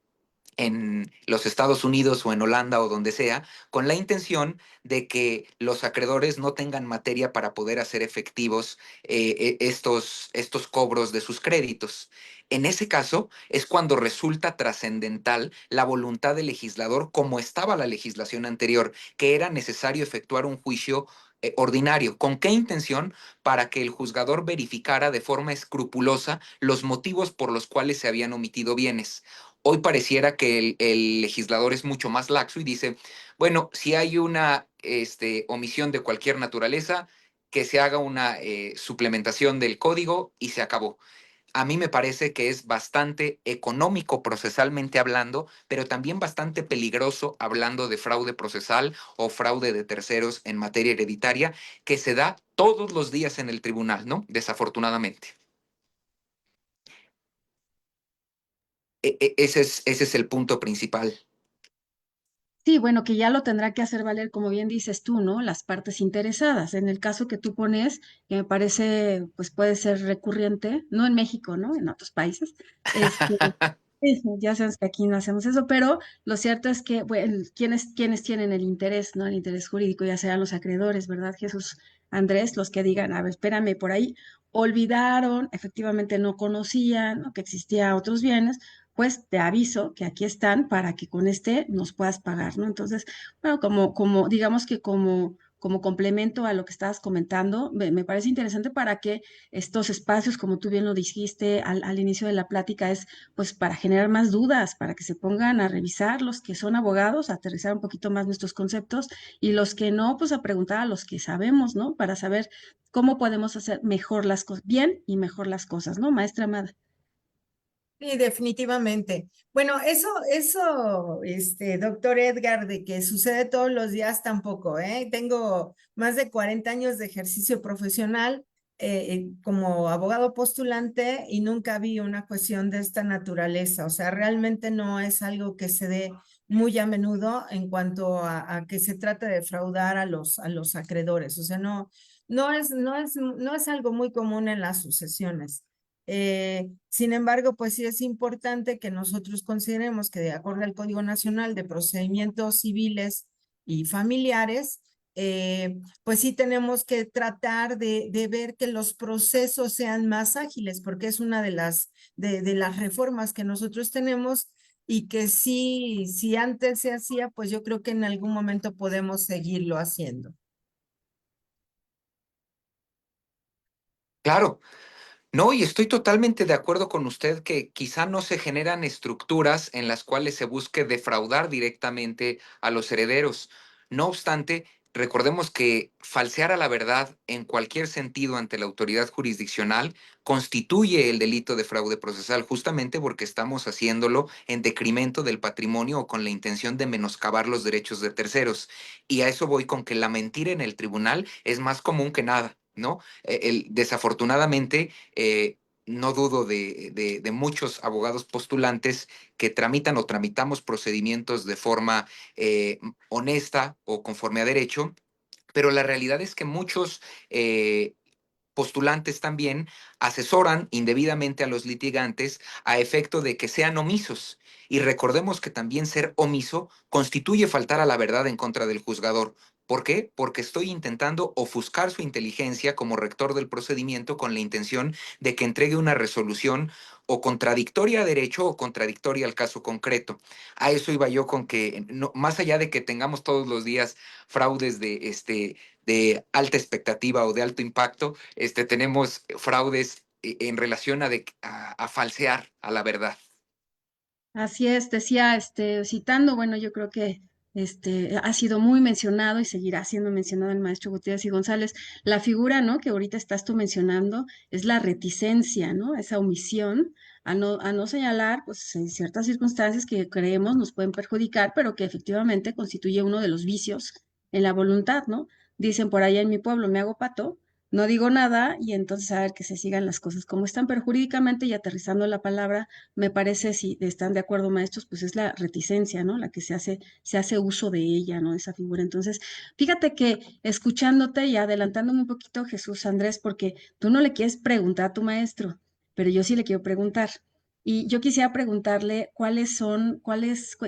en los Estados Unidos o en Holanda o donde sea, con la intención de que los acreedores no tengan materia para poder hacer efectivos estos cobros de sus créditos? En ese caso es cuando resulta trascendental la voluntad del legislador como estaba la legislación anterior, que era necesario efectuar un juicio ordinario. ¿Con qué intención? Para que el juzgador verificara de forma escrupulosa los motivos por los cuales se habían omitido bienes. Hoy pareciera que el legislador es mucho más laxo y dice, bueno, si hay una omisión de cualquier naturaleza, que se haga una suplementación del código y se acabó. A mí me parece que es bastante económico procesalmente hablando, pero también bastante peligroso hablando de fraude procesal o fraude de terceros en materia hereditaria, que se da todos los días en el tribunal, ¿no? Desafortunadamente. Ese es el punto principal. Sí, bueno, que ya lo tendrá que hacer valer, como bien dices tú, ¿no? Las partes interesadas. En el caso que tú pones, que me parece, pues puede ser recurrente, no en México, ¿no? En otros países. Este, sí, ya sabes que aquí no hacemos eso, pero lo cierto es que, bueno, ¿quiénes tienen el interés, ¿no? El interés jurídico, ya serán los acreedores, ¿verdad, Jesús Andrés? Los que digan, a ver, espérame, por ahí olvidaron, efectivamente no conocían, ¿no? Que existía otros bienes, pues te aviso que aquí están para que con este nos puedas pagar, ¿no? Entonces, bueno, digamos que como complemento a lo que estabas comentando, me parece interesante para que estos espacios, como tú bien lo dijiste al inicio de la plática, es pues para generar más dudas, para que se pongan a revisar los que son abogados, a aterrizar un poquito más nuestros conceptos y los que no, pues a preguntar a los que sabemos, ¿no? Para saber cómo podemos hacer mejor las cosas, bien y mejor las cosas, ¿no? Maestra Amada. Sí, definitivamente. Bueno, doctor Edgar, de que sucede todos los días tampoco, ¿eh? Tengo más de 40 años de ejercicio profesional como abogado postulante y nunca vi una cuestión de esta naturaleza. O sea, realmente no es algo que se dé muy a menudo en cuanto a que se trate de defraudar a los acreedores. O sea, no es algo muy común en las sucesiones. Sin embargo, pues sí es importante que nosotros consideremos que de acuerdo al Código Nacional de Procedimientos Civiles y Familiares, pues sí tenemos que tratar de ver que los procesos sean más ágiles, porque es una de las reformas que nosotros tenemos y que sí, si antes se hacía, pues yo creo que en algún momento podemos seguirlo haciendo. Claro. No, y estoy totalmente de acuerdo con usted que quizá no se generan estructuras en las cuales se busque defraudar directamente a los herederos. No obstante, recordemos que falsear a la verdad en cualquier sentido ante la autoridad jurisdiccional constituye el delito de fraude procesal, justamente porque estamos haciéndolo en decremento del patrimonio o con la intención de menoscabar los derechos de terceros. Y a eso voy con que la mentira en el tribunal es más común que nada, ¿no? Desafortunadamente, no dudo de muchos abogados postulantes que tramitan o tramitamos procedimientos de forma honesta o conforme a derecho, pero la realidad es que muchos postulantes también asesoran indebidamente a los litigantes a efecto de que sean omisos. Y recordemos que también ser omiso constituye faltar a la verdad en contra del juzgador. ¿Por qué? Porque estoy intentando ofuscar su inteligencia como rector del procedimiento con la intención de que entregue una resolución o contradictoria a derecho o contradictoria al caso concreto. A eso iba yo con que, no, más allá de que tengamos todos los días fraudes de alta expectativa o de alto impacto, tenemos fraudes en relación a falsear a la verdad. Así es, decía, citando, bueno, yo creo que ha sido muy mencionado y seguirá siendo mencionado el maestro Gutiérrez y González. La figura, ¿no? Que ahorita estás tú mencionando es la reticencia, ¿no? Esa omisión a no señalar, pues, en ciertas circunstancias que creemos nos pueden perjudicar, pero que efectivamente constituye uno de los vicios en la voluntad, ¿no? Dicen por allá en mi pueblo, me hago pato, no digo nada y entonces a ver que se sigan las cosas como están, pero jurídicamente y aterrizando la palabra me parece, si están de acuerdo maestros, pues es la reticencia, ¿no? La que se hace uso de ella, ¿no? Esa figura. Entonces, fíjate que escuchándote y adelantándome un poquito, Jesús Andrés, porque tú no le quieres preguntar a tu maestro, pero yo sí le quiero preguntar. Y yo quisiera preguntarle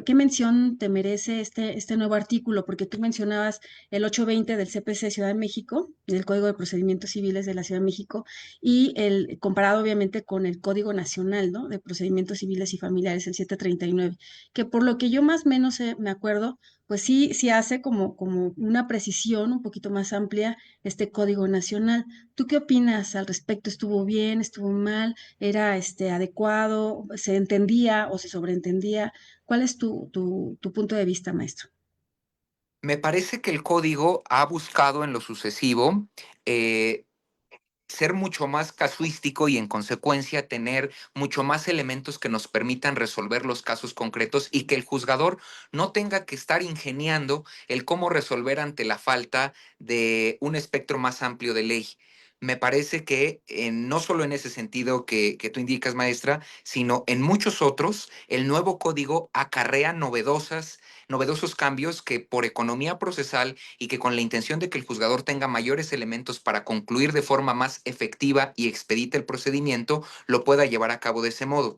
qué mención te merece este nuevo artículo, porque tú mencionabas el 820 del CPC Ciudad de México, del Código de Procedimientos Civiles de la Ciudad de México, y el comparado obviamente con el Código Nacional, ¿no? De Procedimientos Civiles y Familiares, el 739, que por lo que yo más o menos me acuerdo, pues sí hace como una precisión un poquito más amplia este Código Nacional. ¿Tú qué opinas al respecto? ¿Estuvo bien? ¿Estuvo mal? ¿Era adecuado? ¿Se entendía o se sobreentendía? ¿Cuál es tu punto de vista, maestro? Me parece que el código ha buscado en lo sucesivo eh, ser mucho más casuístico y en consecuencia tener mucho más elementos que nos permitan resolver los casos concretos y que el juzgador no tenga que estar ingeniando el cómo resolver ante la falta de un espectro más amplio de ley. me parece que no solo en ese sentido que tú indicas, maestra, sino en muchos otros, el nuevo código acarrea novedosos cambios que por economía procesal y que con la intención de que el juzgador tenga mayores elementos para concluir de forma más efectiva y expedita el procedimiento, lo pueda llevar a cabo de ese modo.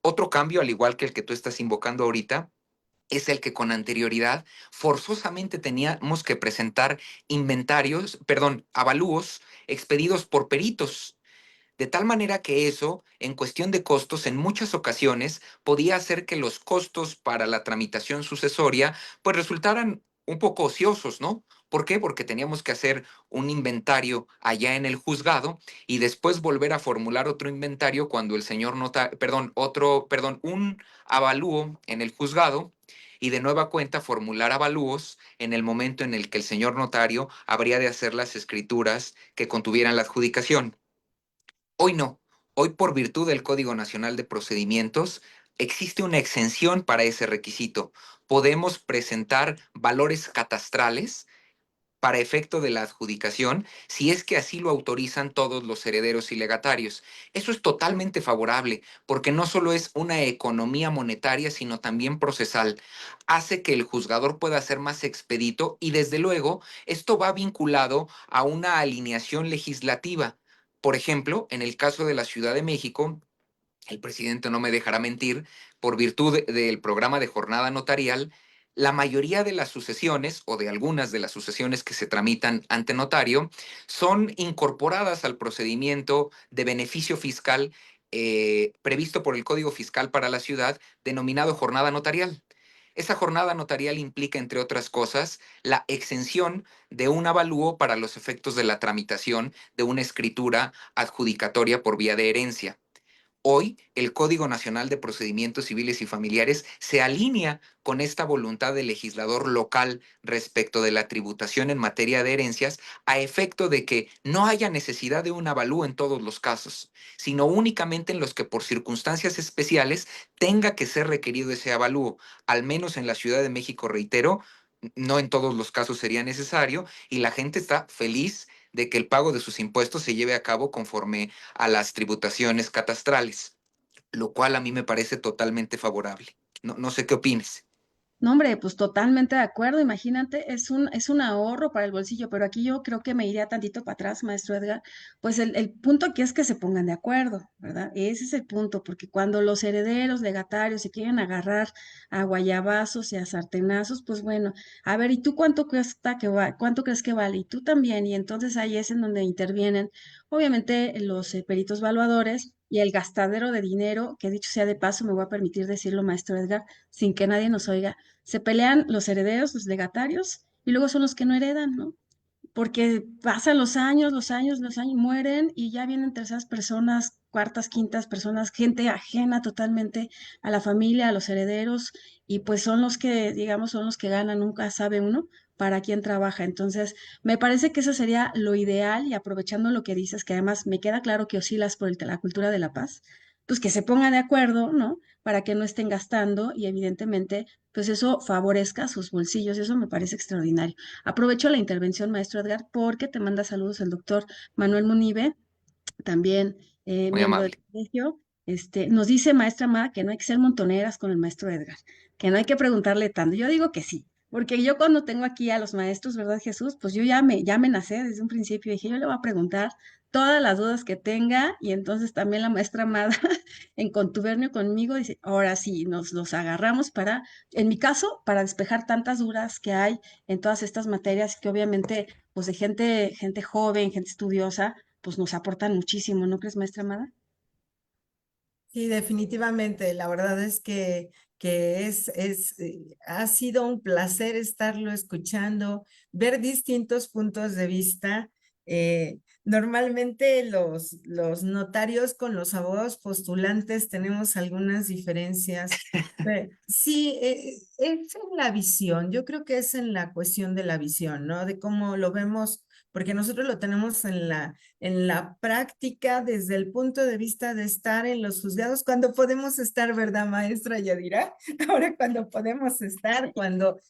Otro cambio, al igual que el que tú estás invocando ahorita, es el que con anterioridad forzosamente teníamos que presentar avalúos expedidos por peritos, de tal manera que eso, en cuestión de costos, en muchas ocasiones podía hacer que los costos para la tramitación sucesoria pues resultaran un poco ociosos, ¿no? ¿Por qué? Porque teníamos que hacer un inventario allá en el juzgado y después volver a formular otro inventario cuando el señor un avalúo en el juzgado y de nueva cuenta formular avalúos en el momento en el que el señor notario habría de hacer las escrituras que contuvieran la adjudicación. Hoy no. Hoy, por virtud del Código Nacional de Procedimientos, existe una exención para ese requisito. Podemos presentar valores catastrales para efecto de la adjudicación, si es que así lo autorizan todos los herederos y legatarios. Eso es totalmente favorable, porque no solo es una economía monetaria, sino también procesal. Hace que el juzgador pueda ser más expedito y, desde luego, esto va vinculado a una alineación legislativa. Por ejemplo, en el caso de la Ciudad de México, el presidente no me dejará mentir, por virtud del programa de jornada notarial, la mayoría de las sucesiones o de algunas de las sucesiones que se tramitan ante notario son incorporadas al procedimiento de beneficio fiscal previsto por el Código Fiscal para la ciudad, denominado jornada notarial. Esa jornada notarial implica, entre otras cosas, la exención de un avalúo para los efectos de la tramitación de una escritura adjudicatoria por vía de herencia. Hoy, el Código Nacional de Procedimientos Civiles y Familiares se alinea con esta voluntad del legislador local respecto de la tributación en materia de herencias, a efecto de que no haya necesidad de un avalúo en todos los casos, sino únicamente en los que por circunstancias especiales tenga que ser requerido ese avalúo. Al menos en la Ciudad de México, reitero, no en todos los casos sería necesario, y la gente está feliz de que el pago de sus impuestos se lleve a cabo conforme a las tributaciones catastrales, lo cual a mí me parece totalmente favorable. No sé qué opines. No, hombre, pues totalmente de acuerdo. Imagínate, es un ahorro para el bolsillo, pero aquí yo creo que me iría tantito para atrás, maestro Edgar. Pues el punto aquí es que se pongan de acuerdo, ¿verdad? Ese es el punto, porque cuando los herederos, legatarios se quieren agarrar a guayabazos y a sartenazos, pues bueno, a ver, ¿y tú cuánto crees que vale? Y tú también, y entonces ahí es en donde intervienen, obviamente, los peritos valuadores y el gastadero de dinero, que dicho sea de paso, me voy a permitir decirlo, maestro Edgar, sin que nadie nos oiga, se pelean los herederos, los legatarios, y luego son los que no heredan, ¿no? Porque pasan los años, mueren y ya vienen terceras personas, cuartas, quintas personas, gente ajena totalmente a la familia, a los herederos, y pues son los que, digamos, son los que ganan, nunca sabe uno para quién trabaja. Entonces, me parece que eso sería lo ideal y aprovechando lo que dices, que además me queda claro que oscilas por la cultura de la paz, pues que se pongan de acuerdo, ¿no? Para que no estén gastando y evidentemente, pues eso favorezca sus bolsillos, eso me parece extraordinario. Aprovecho la intervención, maestro Edgar, porque te manda saludos el doctor Manuel Munive, también Muy miembro del amable. colegio. Nos dice maestra Amada que no hay que ser montoneras con el maestro Edgar, que no hay que preguntarle tanto. Yo digo que sí, porque yo cuando tengo aquí a los maestros, ¿verdad, Jesús? Pues yo ya me nacé desde un principio, dije, yo le voy a preguntar todas las dudas que tenga, y entonces también la maestra Amada, en contubernio conmigo, dice, ahora sí, nos los agarramos para, en mi caso, para despejar tantas dudas que hay en todas estas materias que obviamente, pues de gente joven, gente estudiosa, pues nos aportan muchísimo, ¿no crees, maestra Amada? Sí, definitivamente. La verdad es que ha sido un placer estarlo escuchando, ver distintos puntos de vista. Normalmente los notarios con los abogados postulantes tenemos algunas diferencias. Sí, es en la visión. Yo creo que es en la cuestión de la visión, ¿no? De cómo lo vemos, porque nosotros lo tenemos en la práctica desde el punto de vista de estar en los juzgados, cuando podemos estar, ¿verdad, maestra Yadira? Ahora cuando podemos estar, cuando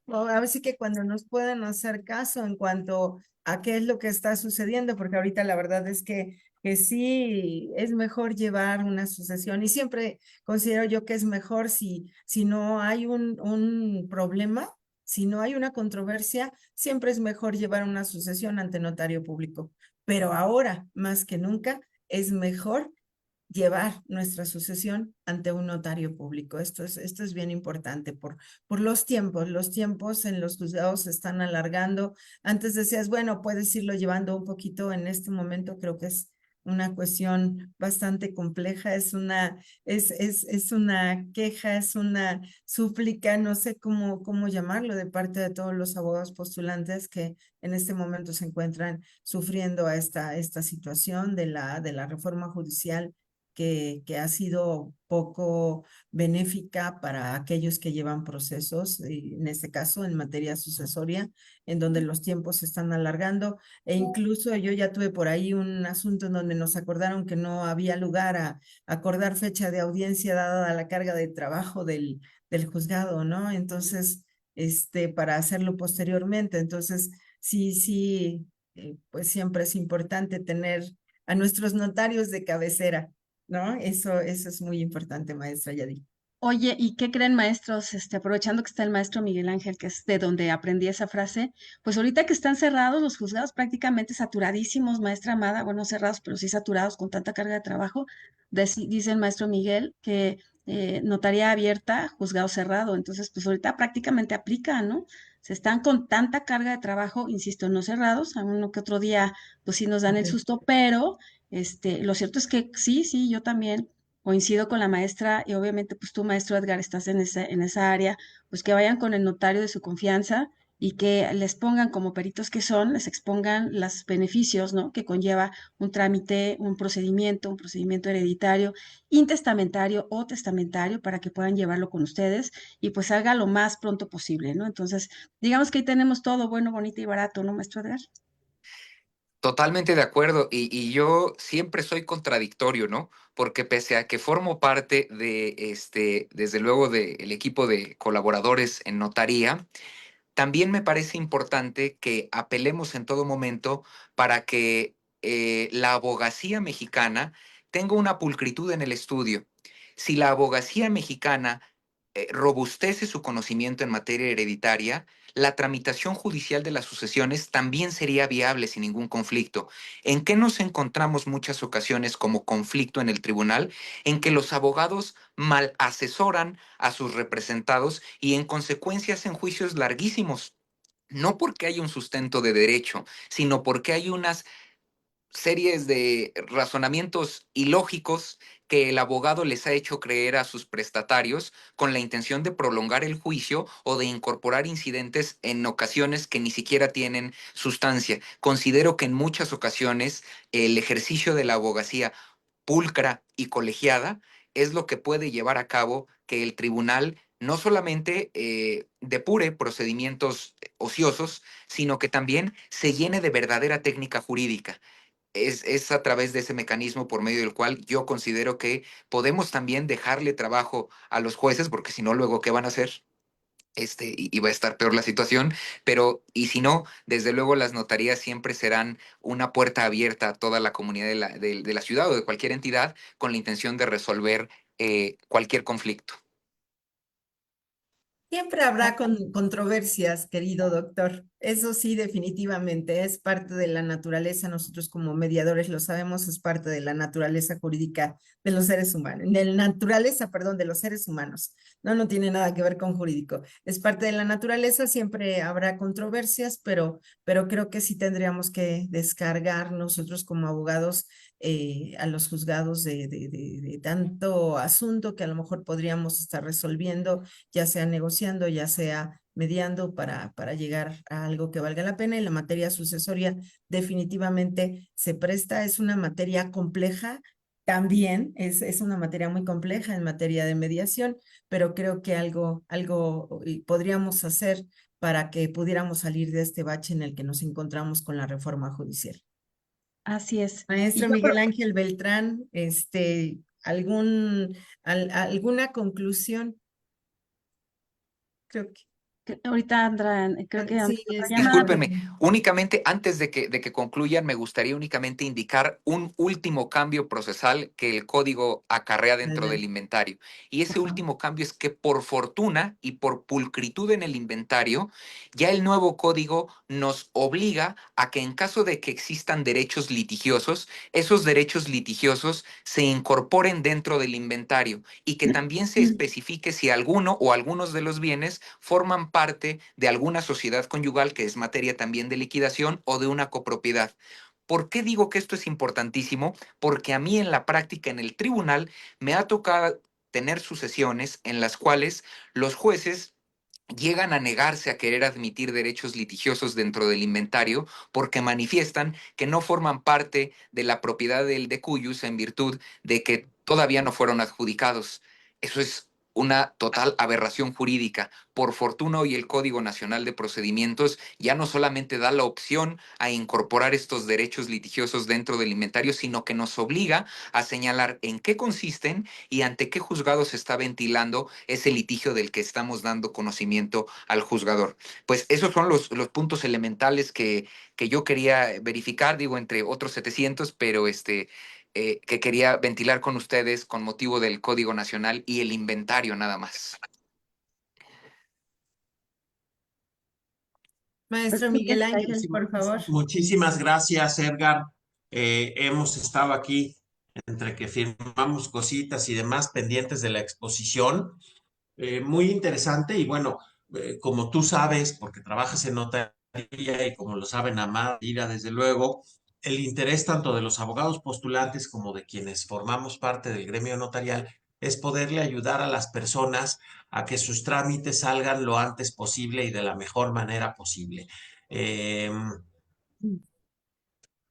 a ver sí que cuando nos puedan hacer caso en cuanto a qué es lo que está sucediendo. resolviendo, porque ahorita la verdad es que sí es mejor llevar una sucesión y siempre considero yo que es mejor si no hay un problema, si no hay una controversia, siempre es mejor llevar una sucesión ante notario público. Pero ahora, más que nunca, es mejor llevar nuestra sucesión ante un notario público. Esto es bien importante por los tiempos en los juzgados se están alargando. Antes decías, bueno, puedes irlo llevando un poquito. En este momento creo que es una cuestión bastante compleja, es una queja, es una súplica, no sé cómo llamarlo, de parte de todos los abogados postulantes que en este momento se encuentran sufriendo a esta situación de la reforma judicial que ha sido poco benéfica para aquellos que llevan procesos, en este caso en materia sucesoria, en donde los tiempos se están alargando. E incluso yo ya tuve por ahí un asunto en donde nos acordaron que no había lugar a acordar fecha de audiencia dada la carga de trabajo del juzgado, ¿no? Entonces, para hacerlo posteriormente. Entonces, sí, pues siempre es importante tener a nuestros notarios de cabecera, ¿no? Eso es muy importante, maestra Yadi. Oye, ¿y qué creen, maestros? Aprovechando que está el maestro Miguel Ángel, que es de donde aprendí esa frase, pues ahorita que están cerrados los juzgados prácticamente saturadísimos, maestra Amada, bueno, cerrados, pero sí saturados con tanta carga de trabajo, dice el maestro Miguel que notaría abierta, juzgado cerrado, entonces pues ahorita prácticamente aplica, ¿no? Se están con tanta carga de trabajo, insisto, no cerrados, a uno que otro día pues sí nos dan el Ok. susto, pero lo cierto es que sí, yo también coincido con la maestra y obviamente pues tú, maestro Edgar, estás en esa área, pues que vayan con el notario de su confianza y que les pongan como peritos que son, les expongan los beneficios, ¿no? Que conlleva un trámite, un procedimiento hereditario, intestamentario o testamentario para que puedan llevarlo con ustedes y pues salga lo más pronto posible, ¿no? Entonces, digamos que ahí tenemos todo bueno, bonito y barato, ¿no, maestro Edgar? Totalmente de acuerdo. Y yo siempre soy contradictorio, ¿no? Porque pese a que formo parte de desde luego, del equipo de colaboradores en notaría, también me parece importante que apelemos en todo momento para que la abogacía mexicana tenga una pulcritud en el estudio. Si la abogacía mexicana robustece su conocimiento en materia hereditaria, la tramitación judicial de las sucesiones también sería viable sin ningún conflicto. ¿En qué nos encontramos muchas ocasiones como conflicto en el tribunal? En que los abogados mal asesoran a sus representados y en consecuencia hacen juicios larguísimos. No porque hay un sustento de derecho, sino porque hay unas series de razonamientos ilógicos que el abogado les ha hecho creer a sus prestatarios con la intención de prolongar el juicio o de incorporar incidentes en ocasiones que ni siquiera tienen sustancia. Considero que en muchas ocasiones el ejercicio de la abogacía pulcra y colegiada es lo que puede llevar a cabo que el tribunal no solamente depure procedimientos ociosos, sino que también se llene de verdadera técnica jurídica. Es a través de ese mecanismo por medio del cual yo considero que podemos también dejarle trabajo a los jueces, porque si no, luego, ¿qué van a hacer? Y va a estar peor la situación, pero y si no, desde luego las notarías siempre serán una puerta abierta a toda la comunidad de la ciudad o de cualquier entidad con la intención de resolver cualquier conflicto. Siempre habrá controversias, querido doctor. Eso sí, definitivamente es parte de la naturaleza. Nosotros como mediadores lo sabemos, es parte de la naturaleza jurídica de los seres humanos, de la naturaleza, perdón, de los seres humanos. No tiene nada que ver con jurídico. Es parte de la naturaleza, siempre habrá controversias, pero creo que sí tendríamos que descargar nosotros como abogados a los juzgados de tanto asunto que a lo mejor podríamos estar resolviendo, ya sea negociando, ya sea mediando para llegar a algo que valga la pena. Y la materia sucesoria definitivamente se presta, es una materia compleja, también es una materia muy compleja en materia de mediación, pero creo que algo podríamos hacer para que pudiéramos salir de este bache en el que nos encontramos con la reforma judicial. Así es. Y Maestro yo Miguel Ángel Beltrán, alguna conclusión, creo que. Ahorita Andra, creo que Sí, Andrea es otra llamada, pero Discúlpenme, únicamente antes de que concluyan, me gustaría únicamente indicar un último cambio procesal que el código acarrea dentro del adelante. inventario. Y ese por favor. último cambio es que por fortuna y por pulcritud en el inventario, ya el nuevo código nos obliga a que en caso de que existan derechos litigiosos, esos derechos litigiosos se incorporen dentro del inventario y que también se especifique si alguno o algunos de los bienes forman parte de alguna sociedad conyugal, que es materia también de liquidación, o de una copropiedad. ¿Por qué digo que esto es importantísimo? Porque a mí en la práctica, en el tribunal, me ha tocado tener sucesiones en las cuales los jueces llegan a negarse a querer admitir derechos litigiosos dentro del inventario porque manifiestan que no forman parte de la propiedad del decuyus en virtud de que todavía no fueron adjudicados. Eso es una total aberración jurídica. Por fortuna, hoy el Código Nacional de Procedimientos ya no solamente da la opción a incorporar estos derechos litigiosos dentro del inventario, sino que nos obliga a señalar en qué consisten y ante qué juzgado se está ventilando ese litigio del que estamos dando conocimiento al juzgador. Pues esos son los puntos elementales que yo quería verificar, digo, entre otros 700, pero que quería ventilar con ustedes con motivo del Código Nacional y el inventario nada más. Maestro Miguel Ángel, por favor. Muchísimas gracias, Edgar. Hemos estado aquí entre que firmamos cositas y demás pendientes de la exposición. Muy interesante y bueno, como tú sabes, porque trabajas en notaría y como lo saben Amada, Ira, desde luego, el interés tanto de los abogados postulantes como de quienes formamos parte del gremio notarial es poderle ayudar a las personas a que sus trámites salgan lo antes posible y de la mejor manera posible. Eh,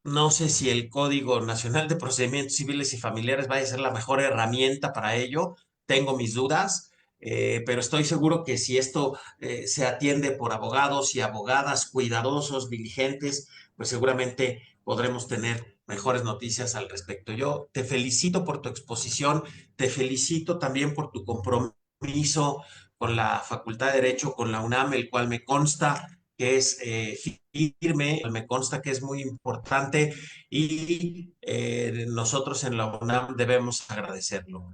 no sé si el Código Nacional de Procedimientos Civiles y Familiares vaya a ser la mejor herramienta para ello. Tengo mis dudas, pero estoy seguro que si esto se atiende por abogados y abogadas cuidadosos, diligentes, pues seguramente podremos tener mejores noticias al respecto. Yo te felicito por tu exposición, te felicito también por tu compromiso con la Facultad de Derecho, con la UNAM, el cual me consta que es firme, me consta que es muy importante y nosotros en la UNAM debemos agradecerlo.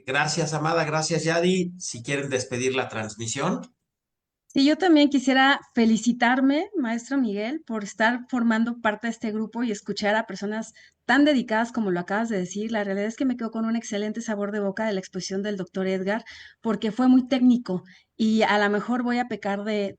Gracias, Amada, gracias, Yadi. Si quieren despedir la transmisión. Sí, yo también quisiera felicitarme, maestro Miguel, por estar formando parte de este grupo y escuchar a personas tan dedicadas como lo acabas de decir. La realidad es que me quedo con un excelente sabor de boca de la exposición del doctor Edgar, porque fue muy técnico y a lo mejor voy a pecar de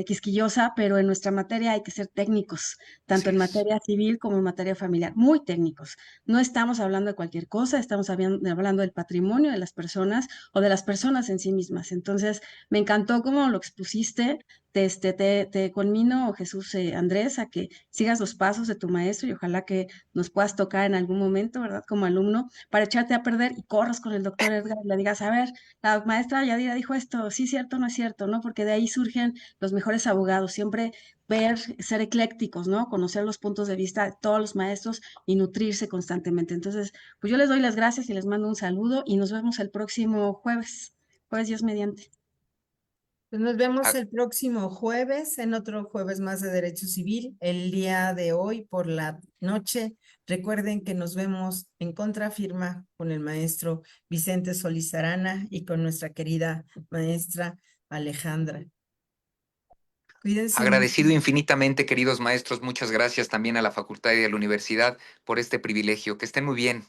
quisquillosa, pero en nuestra materia hay que ser técnicos, tanto Así en es. materia civil como en materia familiar, muy técnicos. No estamos hablando de cualquier cosa, estamos hablando del patrimonio de las personas o de las personas en sí mismas. Entonces, me encantó cómo lo expusiste. Te conmino, Jesús Andrés, a que sigas los pasos de tu maestro y ojalá que nos puedas tocar en algún momento, ¿verdad? Como alumno, para echarte a perder y corras con el doctor Edgar y le digas, a ver, la maestra Yadira dijo esto, sí, cierto, no es cierto, ¿no? Porque de ahí surgen los mejores abogados, siempre ver, ser eclécticos, ¿no? Conocer los puntos de vista de todos los maestros y nutrirse constantemente. Entonces, pues yo les doy las gracias y les mando un saludo y nos vemos el próximo jueves, jueves Dios mediante. Pues nos vemos A- el próximo jueves en otro jueves más de Derecho Civil. El día de hoy por la noche, recuerden que nos vemos en contrafirma con el maestro Vicente Solís Arana y con nuestra querida maestra Alejandra. Cuídense mucho. Agradecido infinitamente, queridos maestros. Muchas gracias también a la facultad y a la universidad por este privilegio. Que estén muy bien.